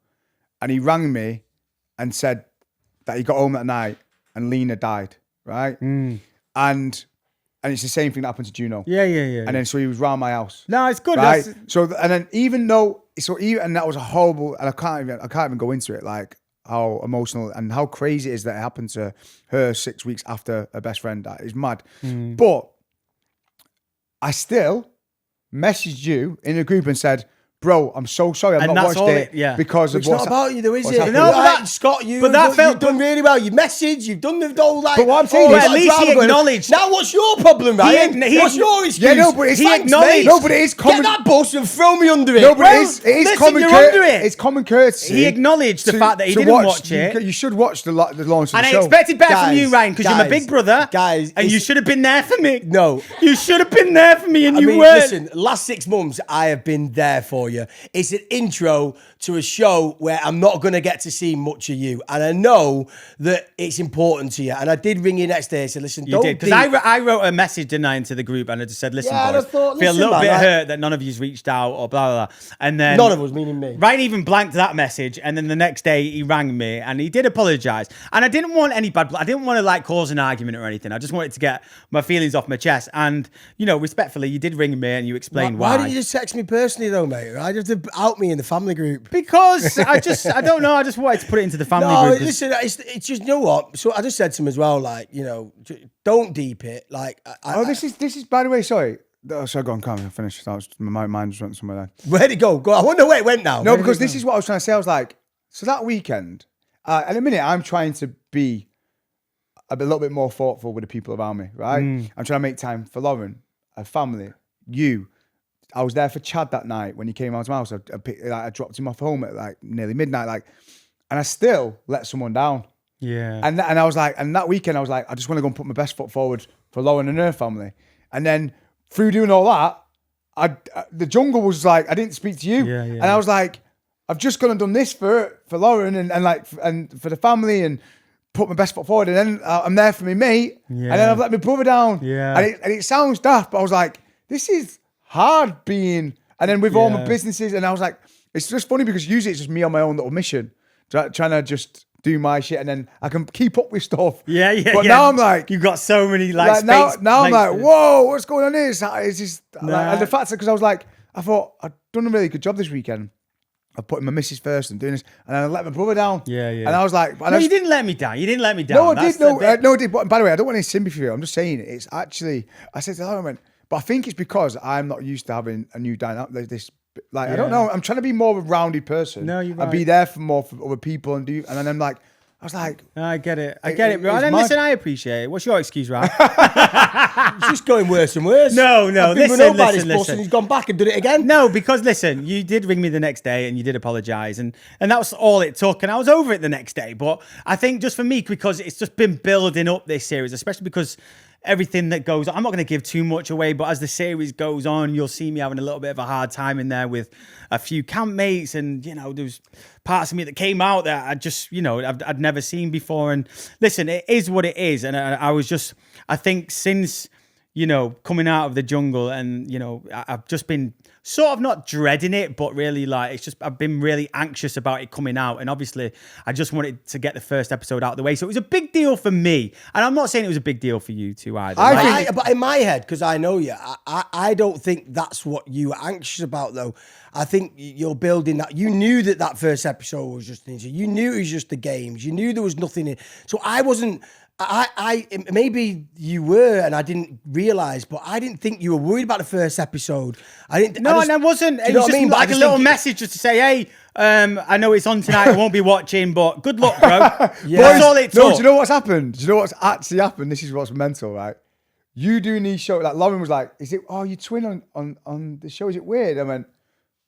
Speaker 2: and he rang me and said that he got home that night and Lena died, right? And it's the same thing that happened to Juno.
Speaker 3: Yeah.
Speaker 2: And then so he was round my house.
Speaker 3: No, it's good.
Speaker 2: Right.
Speaker 3: That's-
Speaker 2: So and then even that was a horrible, and I can't even go into it, like how emotional and how crazy it is that it happened to her 6 weeks after her best friend died. It's mad. But I still messaged you in a group and said, bro, I'm so sorry. I've
Speaker 3: And
Speaker 2: not
Speaker 3: that's
Speaker 2: watched
Speaker 3: all
Speaker 2: it
Speaker 3: yeah.
Speaker 2: because of
Speaker 1: It's
Speaker 2: what's
Speaker 1: not about you though, is
Speaker 2: what's
Speaker 1: it?
Speaker 2: happened.
Speaker 3: No, but
Speaker 1: Right,
Speaker 3: that-
Speaker 1: Scott,
Speaker 3: but that felt-
Speaker 1: you've done really well. You've messaged, you've done the whole like.
Speaker 2: But what I'm saying
Speaker 1: oh,
Speaker 2: is-
Speaker 1: at
Speaker 3: at least he acknowledged-
Speaker 1: Now, what's your problem, Ryan?
Speaker 3: he-
Speaker 1: What's your excuse?
Speaker 2: Yeah, no, but it's
Speaker 3: He
Speaker 1: Thanks,
Speaker 3: acknowledged-
Speaker 1: mate.
Speaker 2: No, but it is common-
Speaker 1: Get that bus and throw me under it.
Speaker 2: No, but
Speaker 1: Well,
Speaker 2: it is
Speaker 1: listen,
Speaker 2: common
Speaker 1: you're
Speaker 2: courtesy.
Speaker 1: under it.
Speaker 2: It's common courtesy.
Speaker 3: He acknowledged the fact that he
Speaker 2: to
Speaker 3: didn't watch it.
Speaker 2: You should watch the launch of
Speaker 3: And
Speaker 2: the
Speaker 3: I
Speaker 2: show.
Speaker 3: expected better from you,
Speaker 1: Guys,
Speaker 3: Ryan, because you're my
Speaker 1: guys,
Speaker 3: big brother.
Speaker 1: guys,
Speaker 3: and you
Speaker 1: it's-
Speaker 3: should have been there for me.
Speaker 1: No.
Speaker 3: You should have been there for me, and
Speaker 1: I
Speaker 3: you
Speaker 1: mean,
Speaker 3: weren't.
Speaker 1: listen, last 6 months, I have been there for you. It's an intro to a show where I'm not going to get to see much of you. And I know that it's important to you. And I did ring you next day and said, listen,
Speaker 3: You
Speaker 1: don't
Speaker 3: did, because I wrote a message, didn't I, into the group, and I just said, listen,
Speaker 1: Yeah, and
Speaker 3: boys,
Speaker 1: I thought,
Speaker 3: feel a
Speaker 1: listen,
Speaker 3: little
Speaker 1: man,
Speaker 3: bit
Speaker 1: like-
Speaker 3: hurt that none of you's reached out or blah, blah, blah. And then...
Speaker 1: None of us, meaning me.
Speaker 3: Ryan even blanked that message, and then the next day he rang me, and he did apologise. And I didn't want any bad blood. I didn't want to, like, cause an argument or anything. I just wanted to get my feelings off my chest. And, you know, respectfully, you did ring me, and you explained
Speaker 1: Why didn't you just text me personally, though, mate? Why did you have to out me in the family group?
Speaker 3: Because I don't know. I just wanted to put it into the family
Speaker 1: No,
Speaker 3: group. 'cause-
Speaker 1: listen, it's just, you know what? So I just said to him as well, like, you know, don't deep it. Like,
Speaker 2: This is by the way, sorry. Oh, sorry, go on, calm. I finished. My mind just went somewhere there.
Speaker 1: where'd it go? I wonder where it went now.
Speaker 2: No,
Speaker 1: Where did
Speaker 2: because
Speaker 1: it go?
Speaker 2: this is what I was trying to say. I was like, so that weekend, at a minute, I'm trying to be a little bit more thoughtful with the people around me, right? I'm trying to make time for Lauren, her family, you. I was there for Chad that night when he came out to my house. I dropped him off home at like nearly midnight, and I still let someone down.
Speaker 3: yeah.
Speaker 2: And I was like, and that weekend I was like, I just want to go and put my best foot forward for Lauren and her family. And then through doing all that, the jungle was like, I didn't speak to you,
Speaker 3: Yeah, yeah.
Speaker 2: and I was like, I've just gone and done this for Lauren and for the family and put my best foot forward. And then I'm there for my mate, and then I've let my brother down.
Speaker 3: Yeah.
Speaker 2: And it sounds daft, but I was like, this is hard being. And then with all my businesses, and I was like, it's just funny because usually it's just me on my own little mission, trying to just do my shit, and then I can keep up with stuff.
Speaker 3: Yeah.
Speaker 2: But now I'm like,
Speaker 3: you've got so many like
Speaker 2: now
Speaker 3: space
Speaker 2: I'm like,
Speaker 3: places.
Speaker 2: whoa, what's going on here? It's just
Speaker 3: Nah.
Speaker 2: like, and the fact that because I was like, I thought I'd done a really good job this weekend of putting my missus first and doing this, and I let my brother down.
Speaker 3: Yeah.
Speaker 2: And I was like,
Speaker 3: No, you didn't let me down. You didn't let me down.
Speaker 2: no, I
Speaker 3: That's
Speaker 2: did. No,
Speaker 3: the bit-
Speaker 2: no, I did. But by the way, I don't want any sympathy for you. I'm just saying it's actually. I said to her, I went, but I think it's because I'm not used to having a new dynamic like this. Like I don't know. I'm trying to be more of a rounded person.
Speaker 3: No, you're
Speaker 2: And be
Speaker 3: right.
Speaker 2: there for more for other people and do. And then I'm like, I was like,
Speaker 3: I get it. I get it, bro.
Speaker 2: it's
Speaker 3: And
Speaker 2: mad.
Speaker 3: listen, I appreciate it. What's your excuse, Ryan?
Speaker 1: It's just going worse and worse.
Speaker 3: No, no,
Speaker 1: I've been
Speaker 3: listen,
Speaker 1: run over by
Speaker 3: listen,
Speaker 1: this bus
Speaker 3: listen.
Speaker 1: and he's gone back and done it again.
Speaker 3: No, because listen, you did ring me the next day and you did apologize, and that was all it took, and I was over it the next day. But I think just for me, because it's just been building up this series, especially because everything that goes on, I'm not going to give too much away, but as the series goes on, you'll see me having a little bit of a hard time in there with a few campmates, and you know, there's parts of me that came out that I just, you know, I'd never seen before. And listen, it is what it is, and I was just, I think since, you know, coming out of the jungle, and you know, I've just been sort of not dreading it, but really like, it's just, I've been really anxious about it coming out. And obviously I just wanted to get the first episode out of the way. So it was a big deal for me. And I'm not saying it was a big deal for you two either.
Speaker 1: But in my head, because I know you, I don't think that's what you were anxious about, though. I think you're building that. You knew that first episode was just an intro. You knew it was just the games. You knew there was nothing in. So I wasn't. I maybe you were, and I didn't realize, but I didn't think you were worried about the first episode. I didn't.
Speaker 3: No, and I wasn't. It was just like a little message just to say, hey, I know it's on tonight. I won't be watching, but good luck, bro. That's all it took.
Speaker 2: No, do you know what's happened? Do you know what's actually happened? This is what's mental, right? You doing these shows, like Lauren was like, is it, oh, you twin on the show? Is it weird? I went,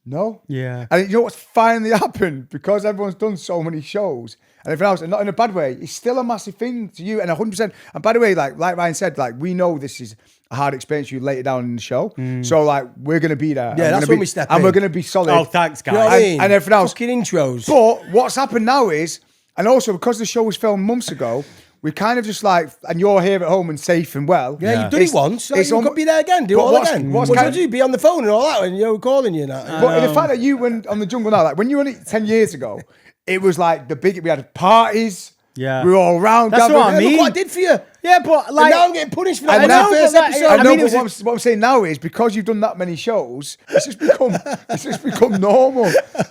Speaker 2: no.
Speaker 3: Yeah.
Speaker 2: And you know what's finally happened? Because everyone's done so many shows and everything else, and not in a bad way, it's still a massive thing to you. And 100%. And by the way, like Ryan said, like, we know this is a hard experience for you later down in the show. So, like, we're going to be there.
Speaker 1: Yeah, that's when we step in.
Speaker 2: And we're going to be solid.
Speaker 3: Oh, thanks, guys.
Speaker 1: You know what I mean?
Speaker 2: And everything else.
Speaker 1: Fucking intros.
Speaker 2: But what's happened now is, and also because the show was filmed months ago, we kind of just like, and you're here at home and safe and well.
Speaker 1: Yeah, you've done it once. Like, you could be there again. Do it
Speaker 2: But
Speaker 1: all
Speaker 2: what's-
Speaker 1: again.
Speaker 2: what's
Speaker 1: What
Speaker 2: kind
Speaker 1: do you do? Be on the phone and all that when you're calling you and that.
Speaker 2: But the fact that you went on the jungle now, like when you were on it 10 years ago, it was like the big, we had parties.
Speaker 3: Yeah.
Speaker 2: We were all around.
Speaker 3: That's what I
Speaker 1: Look
Speaker 3: mean.
Speaker 1: what I did for you.
Speaker 3: Yeah, but like,
Speaker 1: And now I'm getting punished for that.
Speaker 2: And
Speaker 1: on
Speaker 2: now-
Speaker 1: the first
Speaker 3: but like,
Speaker 1: episode.
Speaker 2: I
Speaker 3: I
Speaker 2: know,
Speaker 3: mean, it
Speaker 2: but
Speaker 3: was
Speaker 2: what I'm saying now is because you've done that many shows, it's just become normal,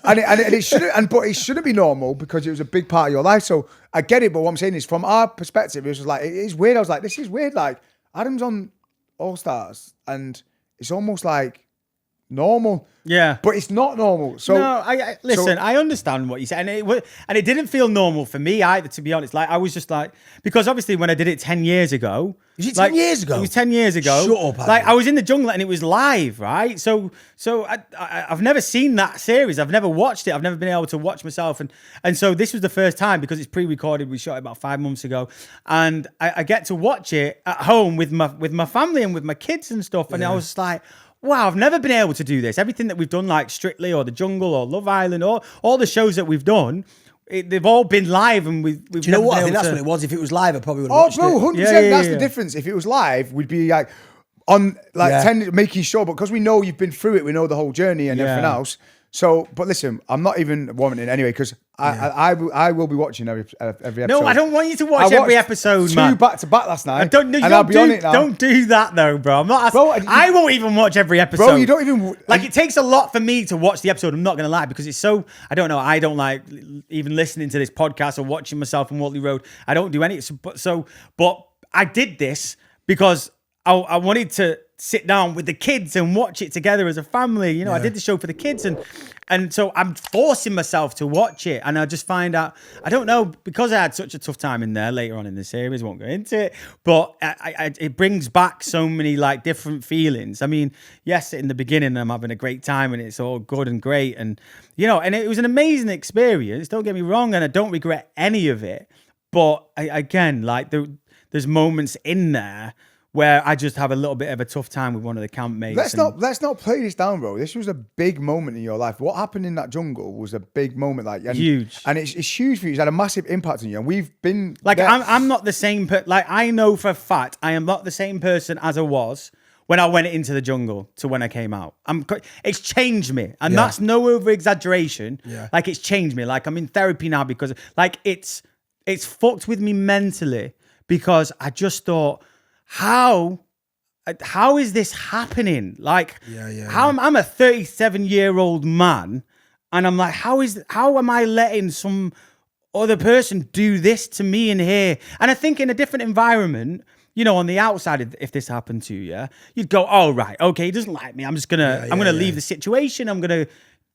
Speaker 2: and it shouldn't. But it shouldn't be normal because it was a big part of your life. So I get it. But what I'm saying is, from our perspective, it was just like it is weird. I was like, this is weird. Like Adam's on All Stars, and it's almost like normal.
Speaker 3: Yeah.
Speaker 2: But it's not normal. So
Speaker 3: no, I listen. I understand what you said, and it didn't feel normal for me either. To be honest, like I was just like, because obviously when I did it 10 years ago,
Speaker 1: was it 10 years ago?
Speaker 3: It was 10 years ago.
Speaker 1: Shut up, Adam.
Speaker 3: Like I was in the jungle and it was live, right? So I've never seen that series. I've never watched it. I've never been able to watch myself, and so this was the first time because it's pre-recorded. We shot it about 5 months ago, and I get to watch it at home with my family and with my kids and stuff, and I was just like, wow, I've never been able to do this. Everything that we've done, like Strictly or The Jungle or Love Island, or all the shows that we've done, they've all been live, and we've.
Speaker 1: Do you know what? I think that's what it was. If it was live, I probably would have watched
Speaker 2: bro,
Speaker 1: it.
Speaker 2: 100%. That's the difference. If it was live, we'd be like on making sure, but because we know you've been through it, we know the whole journey and everything else. So, but listen, I'm not even warning anyway because I will be watching every episode.
Speaker 3: No, I don't want you to watch every episode, man.
Speaker 2: 2 back to back last night.
Speaker 3: I'll be on it now. Don't do that though, bro. I'm not. I won't even watch every episode.
Speaker 2: Bro, you don't even
Speaker 3: like. It takes a lot for me to watch the episode. I'm not gonna lie because it's so. I don't know. I don't like even listening to this podcast or watching myself on Watley Road. I don't do any. But I did this because I wanted to sit down with the kids and watch it together as a family. You know, I did the show for the kids, and so I'm forcing myself to watch it. And I just find out, I don't know, because I had such a tough time in there later on in the series, won't go into it, but it brings back so many like different feelings. I mean, yes, in the beginning, I'm having a great time and it's all good and great. And, you know, and it was an amazing experience. Don't get me wrong. And I don't regret any of it. But again, like there's moments in there where I just have a little bit of a tough time with one of the campmates.
Speaker 2: Let's not play this down, bro. This was a big moment in your life. What happened in that jungle was a big moment,
Speaker 3: huge,
Speaker 2: and it's huge for you. It's had a massive impact on you, and we've been
Speaker 3: like, I'm not the same. Like I know for a fact, I am not the same person as I was when I went into the jungle to when I came out. It's changed me, and that's no over exaggeration. Yeah. Like it's changed me. Like I'm in therapy now because like it's fucked with me mentally because I just thought, how is this happening? Like, I'm a 37-year-old man, and I'm like, how am I letting some other person do this to me in here? And I think in a different environment, you know, on the outside, if this happened to you, you'd go, oh, right, okay, he doesn't like me. I'm just gonna, I'm gonna leave the situation.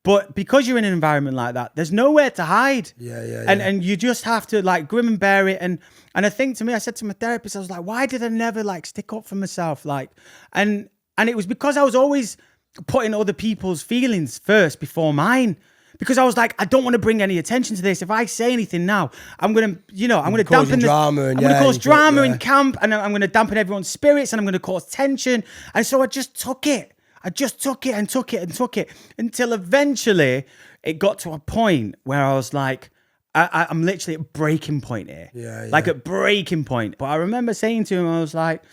Speaker 3: But because you're in an environment like that, there's nowhere to hide. And you just have to like grim and bear it. And I think to me, I said to my therapist, I was like, why did I never like stick up for myself? Like, and it was because I was always putting other people's feelings first before mine. Because I was like, I don't want to bring any attention to this. If I say anything now, I'm gonna dampen
Speaker 1: drama.
Speaker 3: I'm gonna cause drama in camp, and I'm gonna dampen everyone's spirits, and I'm gonna cause tension. And so I just took it. I just took it and took it and took it until eventually it got to a point where I was like, I'm literally at breaking point here. Like at breaking point. But I remember saying to him, I was like,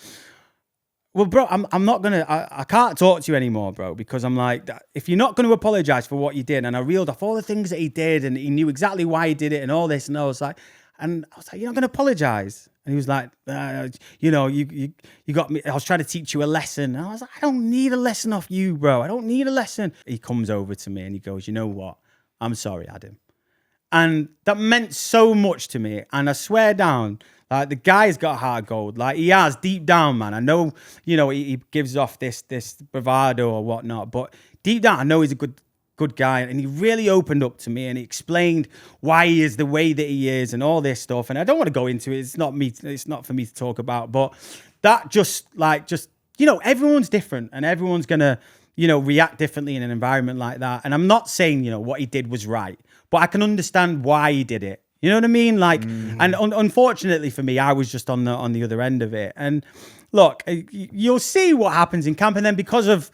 Speaker 3: well, bro, I'm not going to, I can't talk to you anymore, bro, because I'm like, if you're not going to apologize for what you did, and I reeled off all the things that he did and he knew exactly why he did it and all this, and I was like, you're not going to apologize. And he was like, you know, you got me. I was trying to teach you a lesson. And I was like, I don't need a lesson off you, bro. I don't need a lesson. He comes over to me and he goes, you know what? I'm sorry, Adam. And that meant so much to me. And I swear down, like the guy's got heart gold. Like he has deep down, man. I know, you know, he gives off this bravado or whatnot, but deep down, I know he's a good guy, and he really opened up to me and he explained why he is the way that he is and all this stuff. And I don't want to go into it. It's not for me to talk about, but that just you know, everyone's different and everyone's gonna, you know, react differently in an environment like that. And I'm not saying, you know, what he did was right, but I can understand why he did it. You know what I mean? Like, and unfortunately for me, I was just on the other end of it. And look, you'll see what happens in camp, and then because of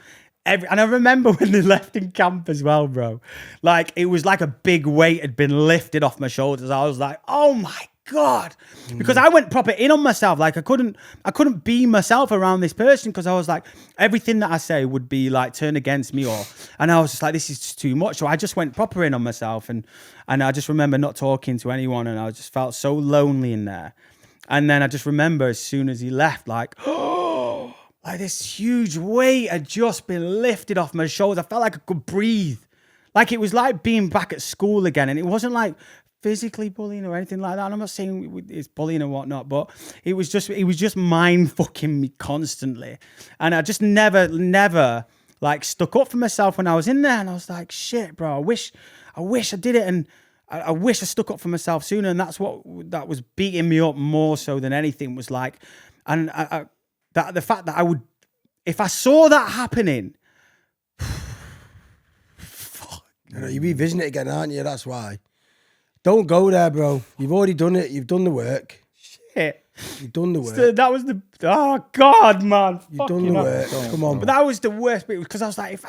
Speaker 3: and I remember when they left in camp as well, bro. Like, it was like a big weight had been lifted off my shoulders. I was like, oh my God. Because I went proper in on myself. Like, I couldn't be myself around this person because I was like, everything that I say would be like turned against me, and I was just like, this is just too much. So I just went proper in on myself, and I just remember not talking to anyone, and I just felt so lonely in there. And then I just remember as soon as he left, like, like this huge weight had just been lifted off my shoulders. I felt like I could breathe. Like it was like being back at school again. And it wasn't like physically bullying or anything like that. And I'm not saying it's bullying and whatnot, but it was just mind fucking me constantly. And I just never like stuck up for myself when I was in there, and I was like, shit, bro, I wish I did it, and I wish I stuck up for myself sooner, and that was beating me up more so than anything was like, and the fact that I would, if I saw that happening,
Speaker 1: You're revisiting it again, aren't you? That's why. Don't go there, bro. You've already done it. You've done the work.
Speaker 3: shit.
Speaker 1: You've done the work.
Speaker 3: That was the God, man.
Speaker 1: You've done the work. Come on.
Speaker 3: But that was the worst bit because I was like,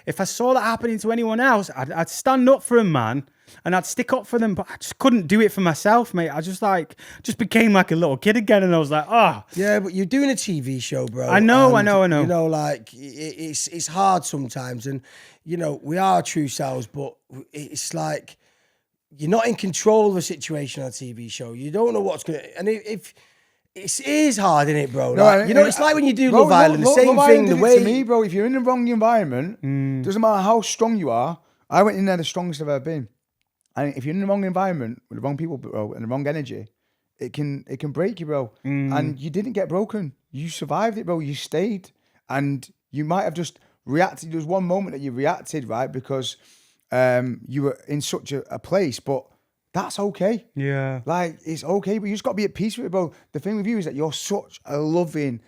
Speaker 3: if I saw that happening to anyone else, I'd stand up for him, man, and I'd stick up for them. But I just couldn't do it for myself, mate. I just became like a little kid again, and I was like, oh.
Speaker 1: Yeah, but you're doing a TV show, bro.
Speaker 3: I know.
Speaker 1: You know, like it's hard sometimes, and you know we are true selves, but it's like you're not in control of the situation on a TV show. You don't know what's gonna, and if it is hard, isn't it, bro? Like, you know, it's like when you do Love Island, the same thing. The way
Speaker 2: to me, bro, if you're in the wrong environment, doesn't matter how strong you are. I went in there the strongest I've ever been, and if you're in the wrong environment with the wrong people, bro, and the wrong energy, it can break you, bro. And you didn't get broken. You survived it, bro. You stayed, and you might have just reacted. There was one moment that you reacted, right, because you were in such a place, but that's okay.
Speaker 3: Yeah.
Speaker 2: Like, it's okay, but you just got to be at peace with it, bro. The thing with you is that you're such a loving,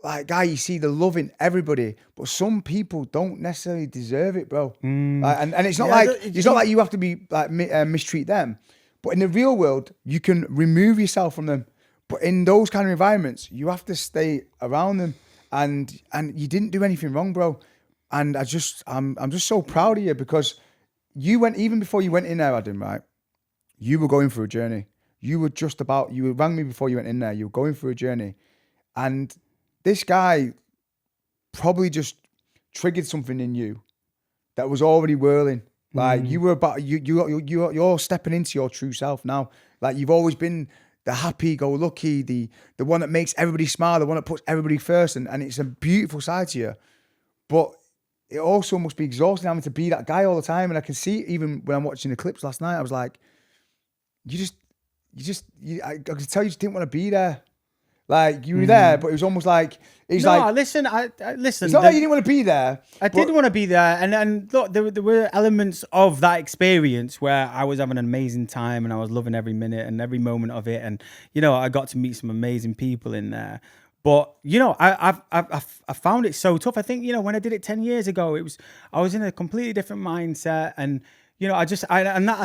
Speaker 2: like, guy. You see the love in everybody, but some people don't necessarily deserve it, bro. Like, and it's not it's not like you have to be like mistreat them, but in the real world, you can remove yourself from them. But in those kind of environments, you have to stay around them, and you didn't do anything wrong, bro. And I'm just so proud of you because you went, even before you went in there, Adam, right? You were going through a journey. You rang me before you went in there. You were going through a journey. And this guy probably just triggered something in you that was already whirling. Like you were about, you're stepping into your true self now. Like you've always been the happy-go-lucky, the one that makes everybody smile, the one that puts everybody first. And it's a beautiful side to you. But it also must be exhausting having to be that guy all the time. And I can see, even when I'm watching the clips last night, I was like, I could tell you just didn't want to be there. Like you were there, but it was almost like
Speaker 3: listen.
Speaker 2: It's not like you didn't want to be there.
Speaker 3: I did want to be there, and look, there were elements of that experience where I was having an amazing time and I was loving every minute and every moment of it, and you know I got to meet some amazing people in there. But you know, I found it so tough. I think you know when I did it 10 years ago, I was in a completely different mindset, and you know I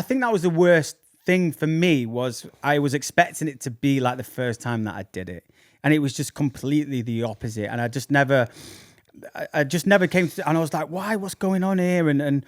Speaker 3: think that was the worst thing for me. Was I was expecting it to be like the first time that I did it, and it was just completely the opposite. And I just never came to, and I was like, why? What's going on here? And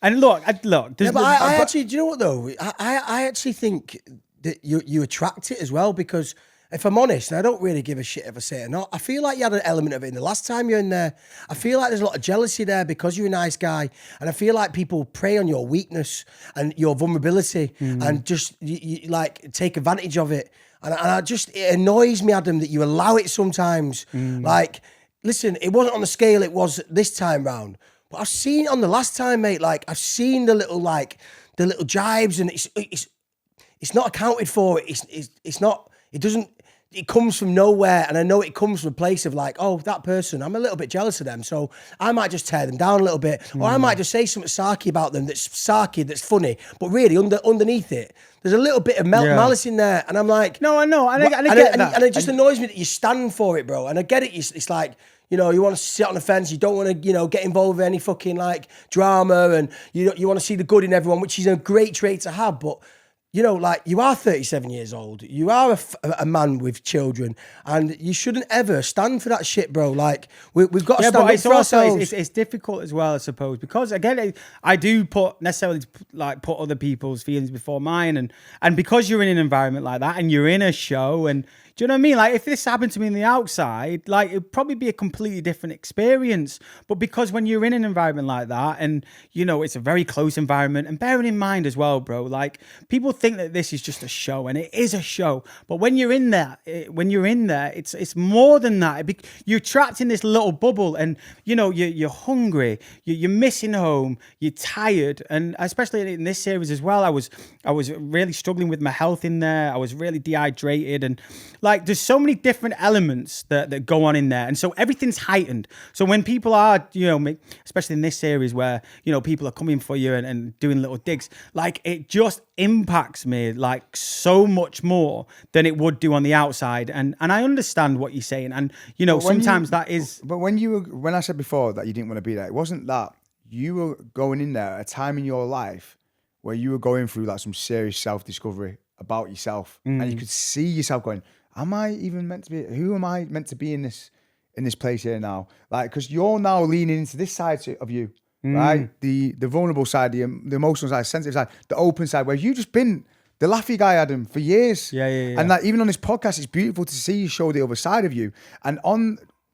Speaker 3: look.
Speaker 1: Yeah, but I actually, do you know what though? I actually think that you attract it as well, because if I'm honest, and I don't really give a shit if I say it or not, I feel like you had an element of it in the last time you're in there. I feel like there's a lot of jealousy there because you're a nice guy. And I feel like people prey on your weakness and your vulnerability and just you like take advantage of it. And it annoys me, Adam, that you allow it sometimes. Like, listen, it wasn't on the scale it was this time round. But I've seen it on the last time, mate. Like, I've seen the little jibes, and it's not accounted for. It's not, it doesn't, it comes from nowhere, and I know it comes from a place of like, oh, that person, I'm a little bit jealous of them, so I might just tear them down a little bit, or I might just say something sarky about them that's sarky, that's funny, but really underneath it, there's a little bit of malice in there, and I'm like,
Speaker 3: no, I know, and I get that,
Speaker 1: and it just annoys me that you stand for it, bro, and I get it. It's like, you know, you want to sit on the fence, you don't want to, you know, get involved with any fucking like drama, and you want to see the good in everyone, which is a great trait to have, but. You know, like, you are 37 years old. You are a man with children, and you shouldn't ever stand for that shit, bro. Like, we've got to stand up for ourselves.
Speaker 3: It's difficult as well, I suppose, because again, I do put other people's feelings before mine, and because you're in an environment like that, and you're in a show, and do you know what I mean? Like, if this happened to me on the outside, like, it'd probably be a completely different experience. But because when you're in an environment like that, and, you know, it's a very close environment, and bearing in mind as well, bro, like, people think that this is just a show, and it is a show. But when you're in there, it's more than that. You're trapped in this little bubble, and, you know, you're hungry, you're missing home, you're tired. And especially in this series as well, I was really struggling with my health in there. I was really dehydrated, and like, like there's so many different elements that go on in there, and so everything's heightened. So when people are, especially in this series where people are coming for you and doing little digs, like it just impacts me like so much more than it would do on the outside. And I understand what you're saying, and sometimes that is.
Speaker 2: But when I said before that you didn't want to be there, it wasn't that you were going in there at a time in your life where you were going through like some serious self-discovery about yourself, and you could see yourself going, am I even meant to be, who am I meant to be in this place here now? Like, because you're now leaning into this side of you, right? The vulnerable side, the emotional side, sensitive side, the open side, where you've just been the laughy guy, Adam, for years.
Speaker 3: Yeah.
Speaker 2: And like, even on this podcast, it's beautiful to see you show the other side of you. And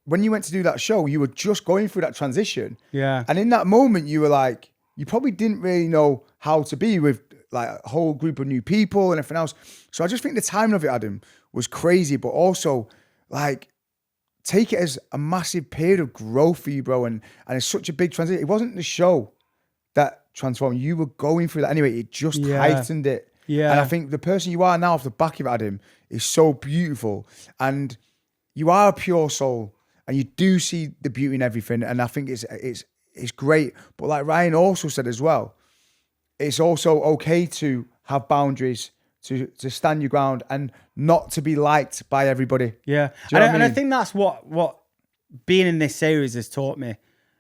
Speaker 2: when you went to do that show, you were just going through that transition.
Speaker 3: Yeah.
Speaker 2: And in that moment, you were like, you probably didn't really know how to be with like a whole group of new people and everything else. So I just think the timing of it, Adam, was crazy, but also like take it as a massive period of growth for you, bro. And it's such a big transition. It wasn't the show that transformed. You were going through that anyway. It just heightened it.
Speaker 3: Yeah.
Speaker 2: And I think the person you are now off the back of it, Adam, is so beautiful. And you are a pure soul and you do see the beauty in everything. And I think it's great. But like Ryan also said as well, it's also okay to have boundaries, to stand your ground and not to be liked by everybody.
Speaker 3: Yeah. And I think that's what being in this series has taught me.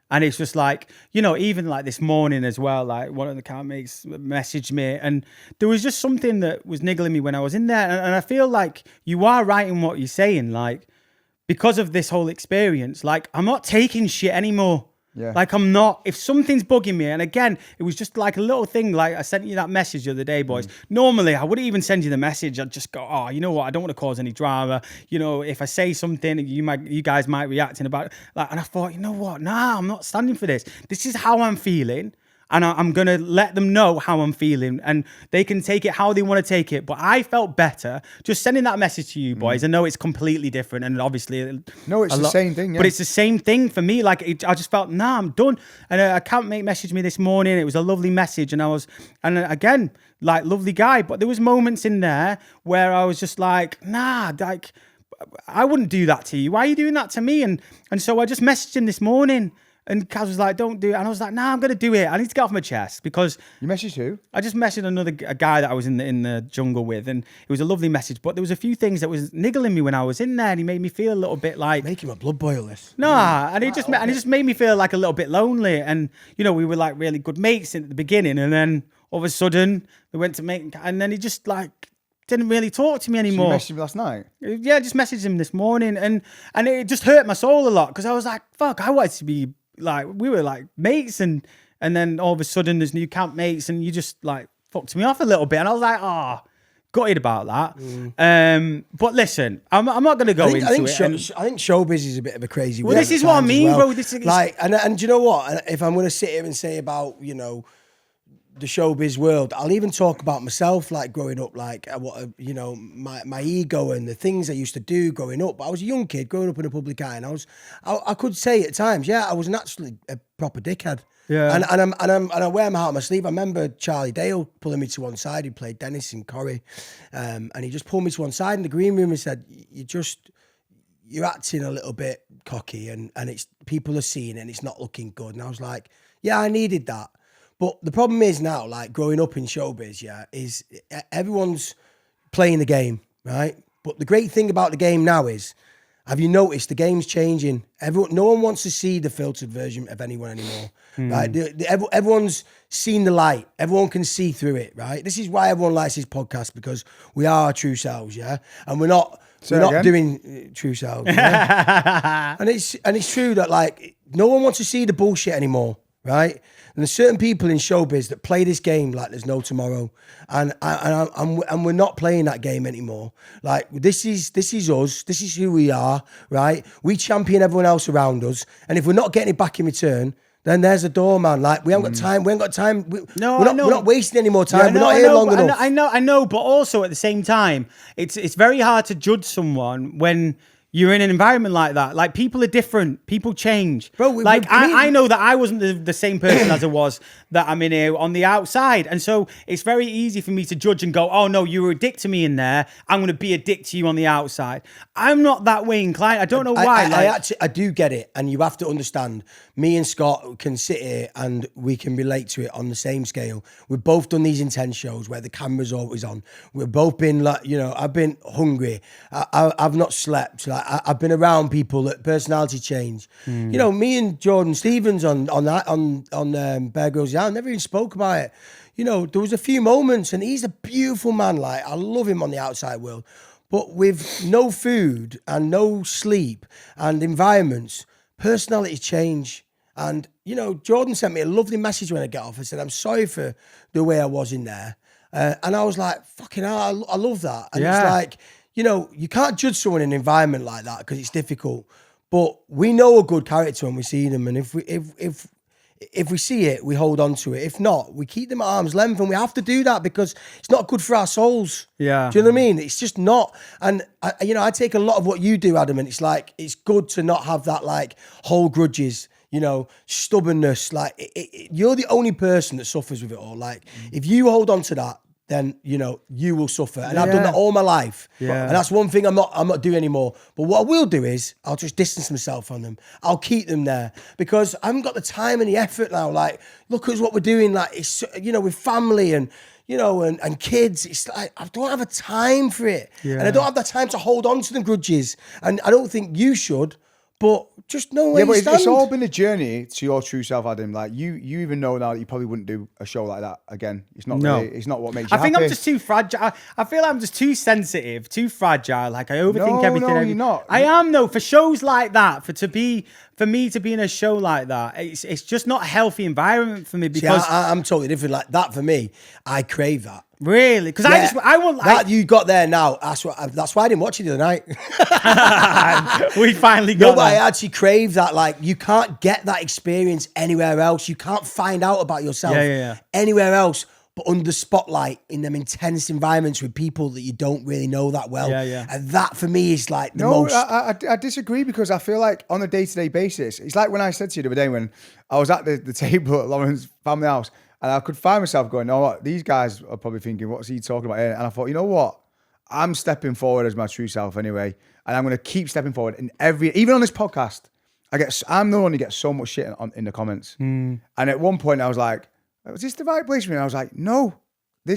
Speaker 3: And it's just like, even like this morning as well, like one of the campmates messaged me and there was just something that was niggling me when I was in there. And I feel like you are right in what you're saying. Like, because of this whole experience, like I'm not taking shit anymore.
Speaker 2: Yeah.
Speaker 3: Like I'm not, if something's bugging me, and again, it was just like a little thing, like I sent you that message the other day, boys. Normally, I wouldn't even send you the message. I'd just go, oh, you know what? I don't want to cause any drama. If I say something, you guys might react in about it. Like, and I thought, you know what? Nah, I'm not standing for this. This is how I'm feeling. And I'm going to let them know how I'm feeling and they can take it how they want to take it. But I felt better just sending that message to you boys. I know it's completely different and obviously...
Speaker 2: No, it's the same thing, yeah.
Speaker 3: But it's the same thing for me. Like, I just felt, nah, I'm done. And a campmate messaged me this morning. It was a lovely message. And again, like, lovely guy. But there was moments in there where I was just like, nah, like, I wouldn't do that to you. Why are you doing that to me? And so I just messaged him this morning. And Kaz was like, don't do it. And I was like, nah, I'm going to do it. I need to get off my chest because...
Speaker 2: You messaged who?
Speaker 3: I just messaged a guy that I was in the jungle with. And it was a lovely message. But there was a few things that was niggling me when I was in there. And he made me feel a little bit like...
Speaker 1: Make him a blood boil this.
Speaker 3: Nah. And he just made me feel like a little bit lonely. And, we were like really good mates at the beginning. And then all of a sudden, we went to make... And then he just like... didn't really talk to me anymore.
Speaker 2: So you messaged him last night?
Speaker 3: Yeah, I just messaged him this morning. And it just hurt my soul a lot. Because I was like, fuck, I wanted to be... like we were like mates and then all of a sudden there's new campmates and you just like fucked me off a little bit and I was like, gutted about that. But listen, I'm not going to go into it.
Speaker 1: I think showbiz is a bit of a crazy
Speaker 3: Well, this is what I mean, bro.
Speaker 1: This is like, and do you know what? If I'm going to sit here and say about, the showbiz world, I'll even talk about myself, like growing up, like my ego and the things I used to do growing up. But I was a young kid growing up in a public eye, and I could say at times, I was naturally a proper dickhead.
Speaker 3: Yeah.
Speaker 1: And I wear my heart on my sleeve. I remember Charlie Dale pulling me to one side. He played Dennis in Corrie, and he just pulled me to one side in the green room and said, "You're acting a little bit cocky, and it's people are seeing it, and it's not looking good." And I was like, "Yeah, I needed that." But the problem is now, like growing up in showbiz, is everyone's playing the game, right? But the great thing about the game now is, have you noticed the game's changing? No one wants to see the filtered version of anyone anymore, right? Everyone's seen the light. Everyone can see through it, right? This is why everyone likes this podcast, because we are our true selves, and we're not doing true selves. and it's true that like no one wants to see the bullshit anymore, right? And there's certain people in showbiz that play this game like there's no tomorrow, and we're not playing that game anymore. Like this is us. This is who we are, right? We champion everyone else around us, and if we're not getting it back in return, then there's a door, man. Like we haven't got time. We ain't got time. We're not wasting any more time. We're not here long enough.
Speaker 3: I know. But also at the same time, it's very hard to judge someone when you're in an environment like that. Like, people are different. People change.
Speaker 1: Bro,
Speaker 3: I know that I wasn't the same person as I was that I'm in here on the outside. And so it's very easy for me to judge and go, oh, no, you were a dick to me in there. I'm going to be a dick to you on the outside. I'm not that way inclined. I don't know why.
Speaker 1: I do get it. And you have to understand, me and Scott can sit here and we can relate to it on the same scale. We've both done these intense shows where the camera's always on. We've both been like, you know, I've been hungry. I've not slept. Like, I've been around people that personality change. You know, me and Jordan Stevens on Bear Grylls Down never even spoke about it. You know, there was a few moments, and he's a beautiful man. Like, I love him on the outside world, but with no food and no sleep and environments, personalities change. And, you know, Jordan sent me a lovely message when I got off. I said, I'm sorry for the way I was in there. And I was like, fucking hell, I love that. And it's like, you know, you can't judge someone in an environment like that because it's difficult. But we know a good character when we see them. And if we see it, we hold on to it. If not, we keep them at arm's length, and we have to do that because it's not good for our souls.
Speaker 3: Yeah.
Speaker 1: Do you know what I mean? It's just not. And, I take a lot of what you do, Adam, and it's like, it's good to not have that, like, hold grudges, you know, stubbornness. Like, you're the only person that suffers with it all. Like, if you hold on to that, then, you know, you will suffer. And I've done that all my life.
Speaker 3: Yeah.
Speaker 1: And that's one thing I'm not doing anymore. But what I will do is I'll just distance myself from them. I'll keep them there because I haven't got the time and the effort now. Like, look at what we're doing. Like, it's, you know, with family and, you know, and kids. It's like, I don't have a time for it.
Speaker 3: Yeah.
Speaker 1: And I don't have the time to hold on to the grudges. And I don't think you should. But just know where you stand.
Speaker 2: It's all been a journey to your true self, Adam. Like, you even know now that you probably wouldn't do a show like that again. It's not really, it's not what makes you happy.
Speaker 3: I think I'm just too fragile. I feel like I'm just too sensitive, too fragile. Like, I overthink everything.
Speaker 2: No, you're not.
Speaker 3: I am, though, for shows like that, for me to be in a show like that, it's just not a healthy environment for me because
Speaker 1: I'm totally different. Like that for me, I crave that.
Speaker 3: Really? Because I want
Speaker 1: that you got there now. That's why I didn't watch it the other night.
Speaker 3: We finally got.
Speaker 1: No, but I actually crave that. Like, you can't get that experience anywhere else. You can't find out about yourself anywhere else but under the spotlight in them intense environments with people that you don't really know that well. And that for me is like the most.
Speaker 2: I disagree because I feel like on a day-to-day basis, it's like when I said to you the other day when I was at the table at Lauren's family house. And I could find myself going, oh, what, these guys are probably thinking, what's he talking about here? And I thought, you know what? I'm stepping forward as my true self anyway. And I'm going to keep stepping forward in even on this podcast. I'm the one who gets so much shit in the comments. And at one point I was like, is this the right place for me? And I was like, no,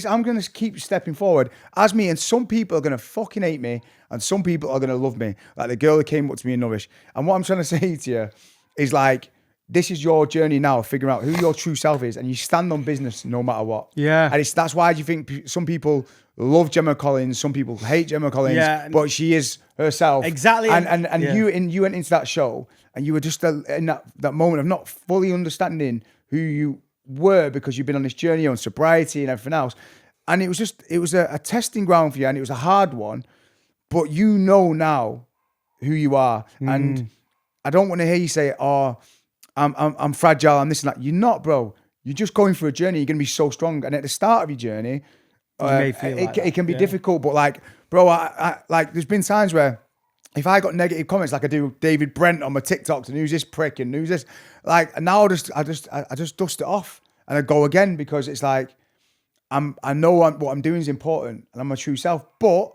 Speaker 2: I'm going to keep stepping forward as me. And some people are going to fucking hate me. And some people are going to love me. Like the girl that came up to me in Nourish. And what I'm trying to say to you is like, this is your journey now, figuring out who your true self is, and you stand on business no matter what.
Speaker 3: Yeah.
Speaker 2: And that's why you think some people love Gemma Collins, some people hate Gemma Collins, but she is herself.
Speaker 3: Exactly.
Speaker 2: And you went into that show, and you were just in that moment of not fully understanding who you were because you've been on this journey on sobriety and everything else. And it was a testing ground for you, and it was a hard one, but you know now who you are. And I don't want to hear you say, oh, I'm fragile, I'm this and that. You're not, bro. You're just going through a journey. You're going to be so strong. And at the start of your journey, it can be difficult. But like, bro, I like, there's been times where if I got negative comments, like I do David Brent on my TikToks, and who's this prick and who's this, like, now I just dust it off and I go again because it's like, I know what I'm doing is important and I'm my true self, but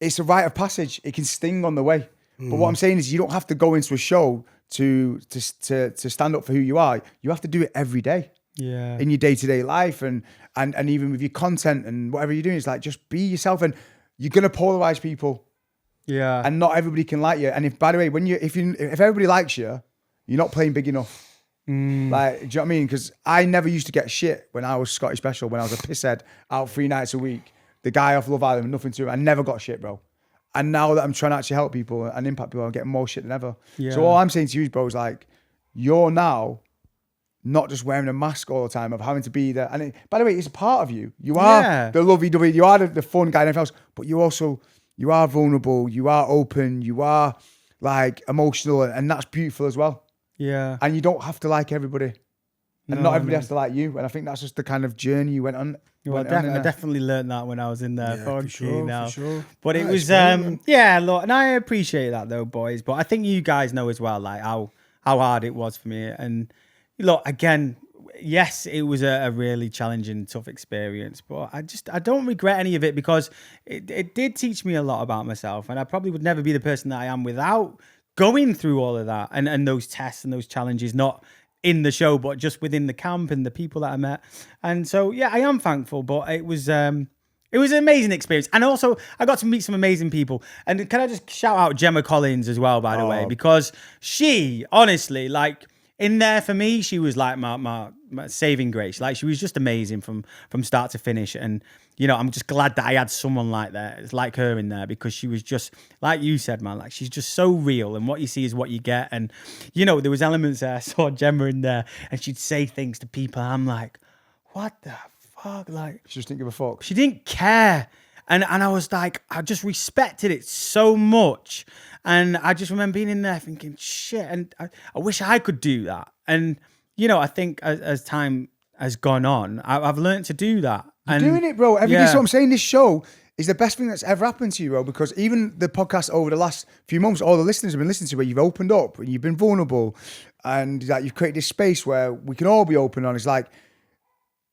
Speaker 2: it's a rite of passage. It can sting on the way. But what I'm saying is you don't have to go into a show to stand up for who you are. You have to do it every day.
Speaker 3: Yeah.
Speaker 2: In your day-to-day life and even with your content and whatever you're doing. It's like, just be yourself, and you're gonna polarize people.
Speaker 3: Yeah.
Speaker 2: And not everybody can like you. And if, by the way, if everybody likes you, you're not playing big enough. Like, do you know what I mean? Because I never used to get shit when I was Scotty Special, when I was a pisshead out 3 nights a week. The guy off Love Island, nothing to him. I never got shit, bro. And now that I'm trying to actually help people and impact people, I'm getting more shit than ever. Yeah. So all I'm saying to you, bro, is like, you're now not just wearing a mask all the time of having to be there. And by the way, it's a part of you. You are the lovey-dovey, you are the fun guy and everything else, but you are vulnerable, you are open, you are like emotional, and that's beautiful as well.
Speaker 3: Yeah.
Speaker 2: And you don't have to like everybody. And not everybody has to like you. And I think that's just the kind of journey you went on
Speaker 3: Well, I definitely learned that when I was in there.
Speaker 1: Yeah,
Speaker 3: Fuck
Speaker 1: for sure,
Speaker 3: you now.
Speaker 1: for sure.
Speaker 3: But it
Speaker 1: That
Speaker 3: was,
Speaker 1: is great, man.
Speaker 3: yeah, look, and I appreciate that though, boys. But I think you guys know as well, like how hard it was for me. And look, again, yes, it was a really challenging, tough experience, but I don't regret any of it because it did teach me a lot about myself, and I probably would never be the person that I am without going through all of that and those tests and those challenges, not in the show, but just within the camp and the people that I met. And so, yeah, I am thankful, but it was an amazing experience. And also, I got to meet some amazing people. And can I just shout out Gemma Collins as well, by the way, because she, honestly, like, in there for me, she was like my saving grace. Like, she was just amazing from start to finish. And, you know, I'm just glad that I had someone like that, like her in there, because she was just, like you said, man, like, she's just so real, and what you see is what you get. And, you know, there was elements there. I saw Gemma in there, and she'd say things to people. And I'm like, what the fuck? Like,
Speaker 2: She just didn't give a fuck.
Speaker 3: she didn't care. And I was like, I just respected it so much. And I just remember being in there thinking, shit, and I wish I could do that. And, you know, I think as time has gone on, I've learned to do that. And
Speaker 2: Doing it, bro. Every day.
Speaker 3: yeah.
Speaker 2: So I'm saying this show is the best thing that's ever happened to you, bro, because even the podcast over the last few months, all the listeners have been listening to where you've opened up and you've been vulnerable and that you've created this space where we can all be open on. It's like,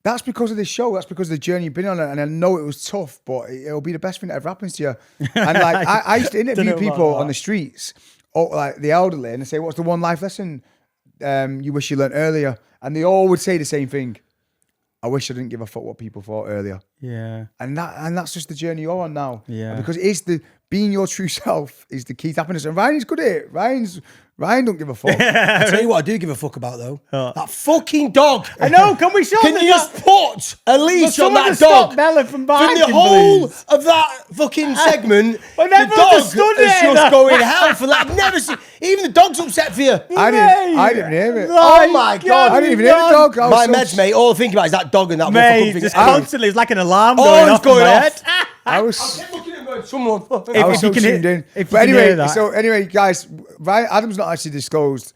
Speaker 2: that's because of this show. That's because of the journey you've been on. And I know it was tough, but it'll be the best thing that ever happens to you. And like, I used to interview
Speaker 3: Don't know
Speaker 2: people
Speaker 3: about
Speaker 2: on the streets, or like the elderly, and they say, what's the one life lesson you wish you learned earlier? And they all would say the same thing. I wish I didn't give a fuck what people thought earlier.
Speaker 3: Yeah.
Speaker 2: And that's just the journey you're on now.
Speaker 3: Yeah.
Speaker 2: Because it's being your true self is the key to happiness. And Ryan's good at it. Ryan don't give a fuck.
Speaker 1: I tell you what I do give a fuck about though. That fucking dog.
Speaker 3: I know, can we show
Speaker 1: Can
Speaker 3: them
Speaker 1: you just put a leash on
Speaker 3: someone
Speaker 1: that
Speaker 3: to stop
Speaker 1: dog?
Speaker 3: Bella from
Speaker 1: From
Speaker 3: barking,
Speaker 1: the whole
Speaker 3: please?
Speaker 1: of that fucking segment,
Speaker 3: I
Speaker 1: the
Speaker 3: never
Speaker 1: dog
Speaker 3: understood
Speaker 1: is
Speaker 3: it.
Speaker 1: just going hell for that. I've never seen, even the dog's upset for you.
Speaker 2: I didn't hear it.
Speaker 1: Oh my God.
Speaker 2: I didn't even hear the dog. I was
Speaker 1: My
Speaker 2: so-
Speaker 1: meds, mate, all I think about is that dog and that
Speaker 3: Mate,
Speaker 1: motherfucker.
Speaker 3: just constantly, it's like an alarm
Speaker 1: Oh,
Speaker 3: going
Speaker 1: it's
Speaker 3: off
Speaker 1: going
Speaker 3: in my
Speaker 1: off.
Speaker 3: head.
Speaker 2: I was
Speaker 1: Someone.
Speaker 2: I was
Speaker 3: if
Speaker 2: so
Speaker 3: you can
Speaker 2: tuned
Speaker 3: hear-
Speaker 2: in.
Speaker 3: if you
Speaker 2: But
Speaker 3: can hear
Speaker 2: anyway,
Speaker 3: that.
Speaker 2: so anyway, guys, Ryan Adam's not actually disclosed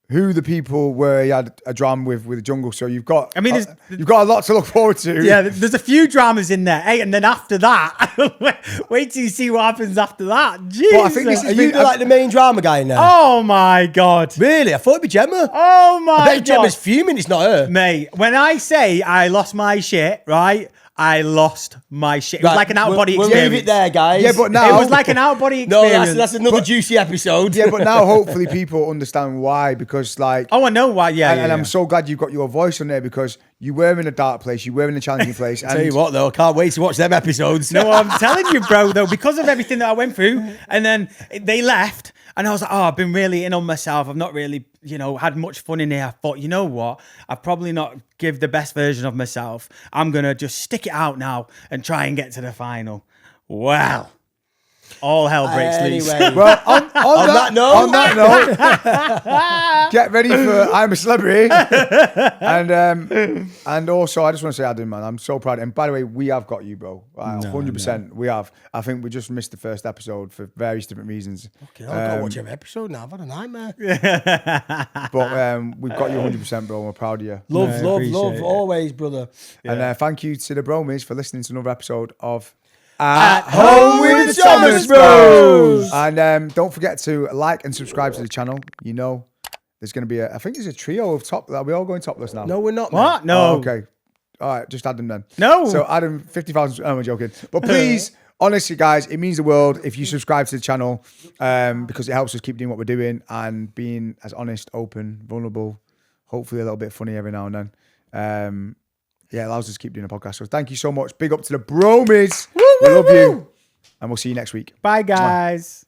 Speaker 2: who the people were he had a drama with the Jungle. So you've got
Speaker 3: I mean,
Speaker 2: you've got a lot to look forward to.
Speaker 3: Yeah, there's a few dramas in there. Hey, and then after that, wait till you see what happens after that. Jesus.
Speaker 2: But I think this
Speaker 1: Are
Speaker 2: is
Speaker 1: you like the main drama guy in there?
Speaker 3: Oh my God.
Speaker 1: Really? I thought it'd be Gemma.
Speaker 3: Oh my
Speaker 1: I bet
Speaker 3: God.
Speaker 1: Gemma's fuming, it's not her.
Speaker 3: Mate, when I say I lost my shit, right? I lost my shit. It was
Speaker 1: Right,
Speaker 3: like an out-of-body
Speaker 1: we'll
Speaker 3: experience.
Speaker 1: leave it there, guys.
Speaker 2: Yeah, but now
Speaker 3: It was like an out-of-body
Speaker 1: No,
Speaker 3: experience.
Speaker 1: that's another juicy episode.
Speaker 2: Yeah, but now hopefully people understand why, because like
Speaker 3: Oh, I know why. Yeah,
Speaker 2: and
Speaker 3: yeah.
Speaker 2: I'm so glad you've got your voice on there because you were in a dark place, you were in a challenging place.
Speaker 1: Tell you what, though, I can't wait to watch them episodes.
Speaker 3: No, I'm telling you, bro, though, because of everything that I went through, and then they left, and I was like, oh, I've been really in on myself. I've not really, had much fun in here. I thought, you know what? I've probably not give the best version of myself. I'm going to just stick it out now and try and get to the final. Well, all hell breaks loose.
Speaker 1: Anyway,
Speaker 2: Well, on
Speaker 1: that note-
Speaker 2: on that note, get ready for I'm a Celebrity, and also I just want to say, Adam, man, I'm so proud. And by the way, we have got you, bro. 100%, we have. I think we just missed the first episode for various different reasons.
Speaker 1: Okay, I'll go watch every episode now. I've had a nightmare.
Speaker 2: But we've got you 100%, bro. We're proud of you.
Speaker 1: Love,
Speaker 3: I
Speaker 1: love,
Speaker 3: appreciate
Speaker 1: love,
Speaker 3: it.
Speaker 1: always, brother.
Speaker 2: And thank you to the Bromies for listening to another episode of
Speaker 1: At Home with the Thomas
Speaker 2: Bros. And don't forget to like and subscribe to the channel. There's going to be I think there's a trio of top. Are we all going topless now?
Speaker 1: No, we're not.
Speaker 3: What?
Speaker 1: mate.
Speaker 3: No.
Speaker 2: Oh, okay. All right, just add them then.
Speaker 3: No.
Speaker 2: So Adam, 50,000. I'm joking. But please, honestly, guys, it means the world if you subscribe to the channel because it helps us keep doing what we're doing and being as honest, open, vulnerable, hopefully a little bit funny every now and then. It allows us to keep doing a podcast. So thank you so much. Big up to the Bromies. We love you. And we'll see you next week.
Speaker 3: Bye, guys.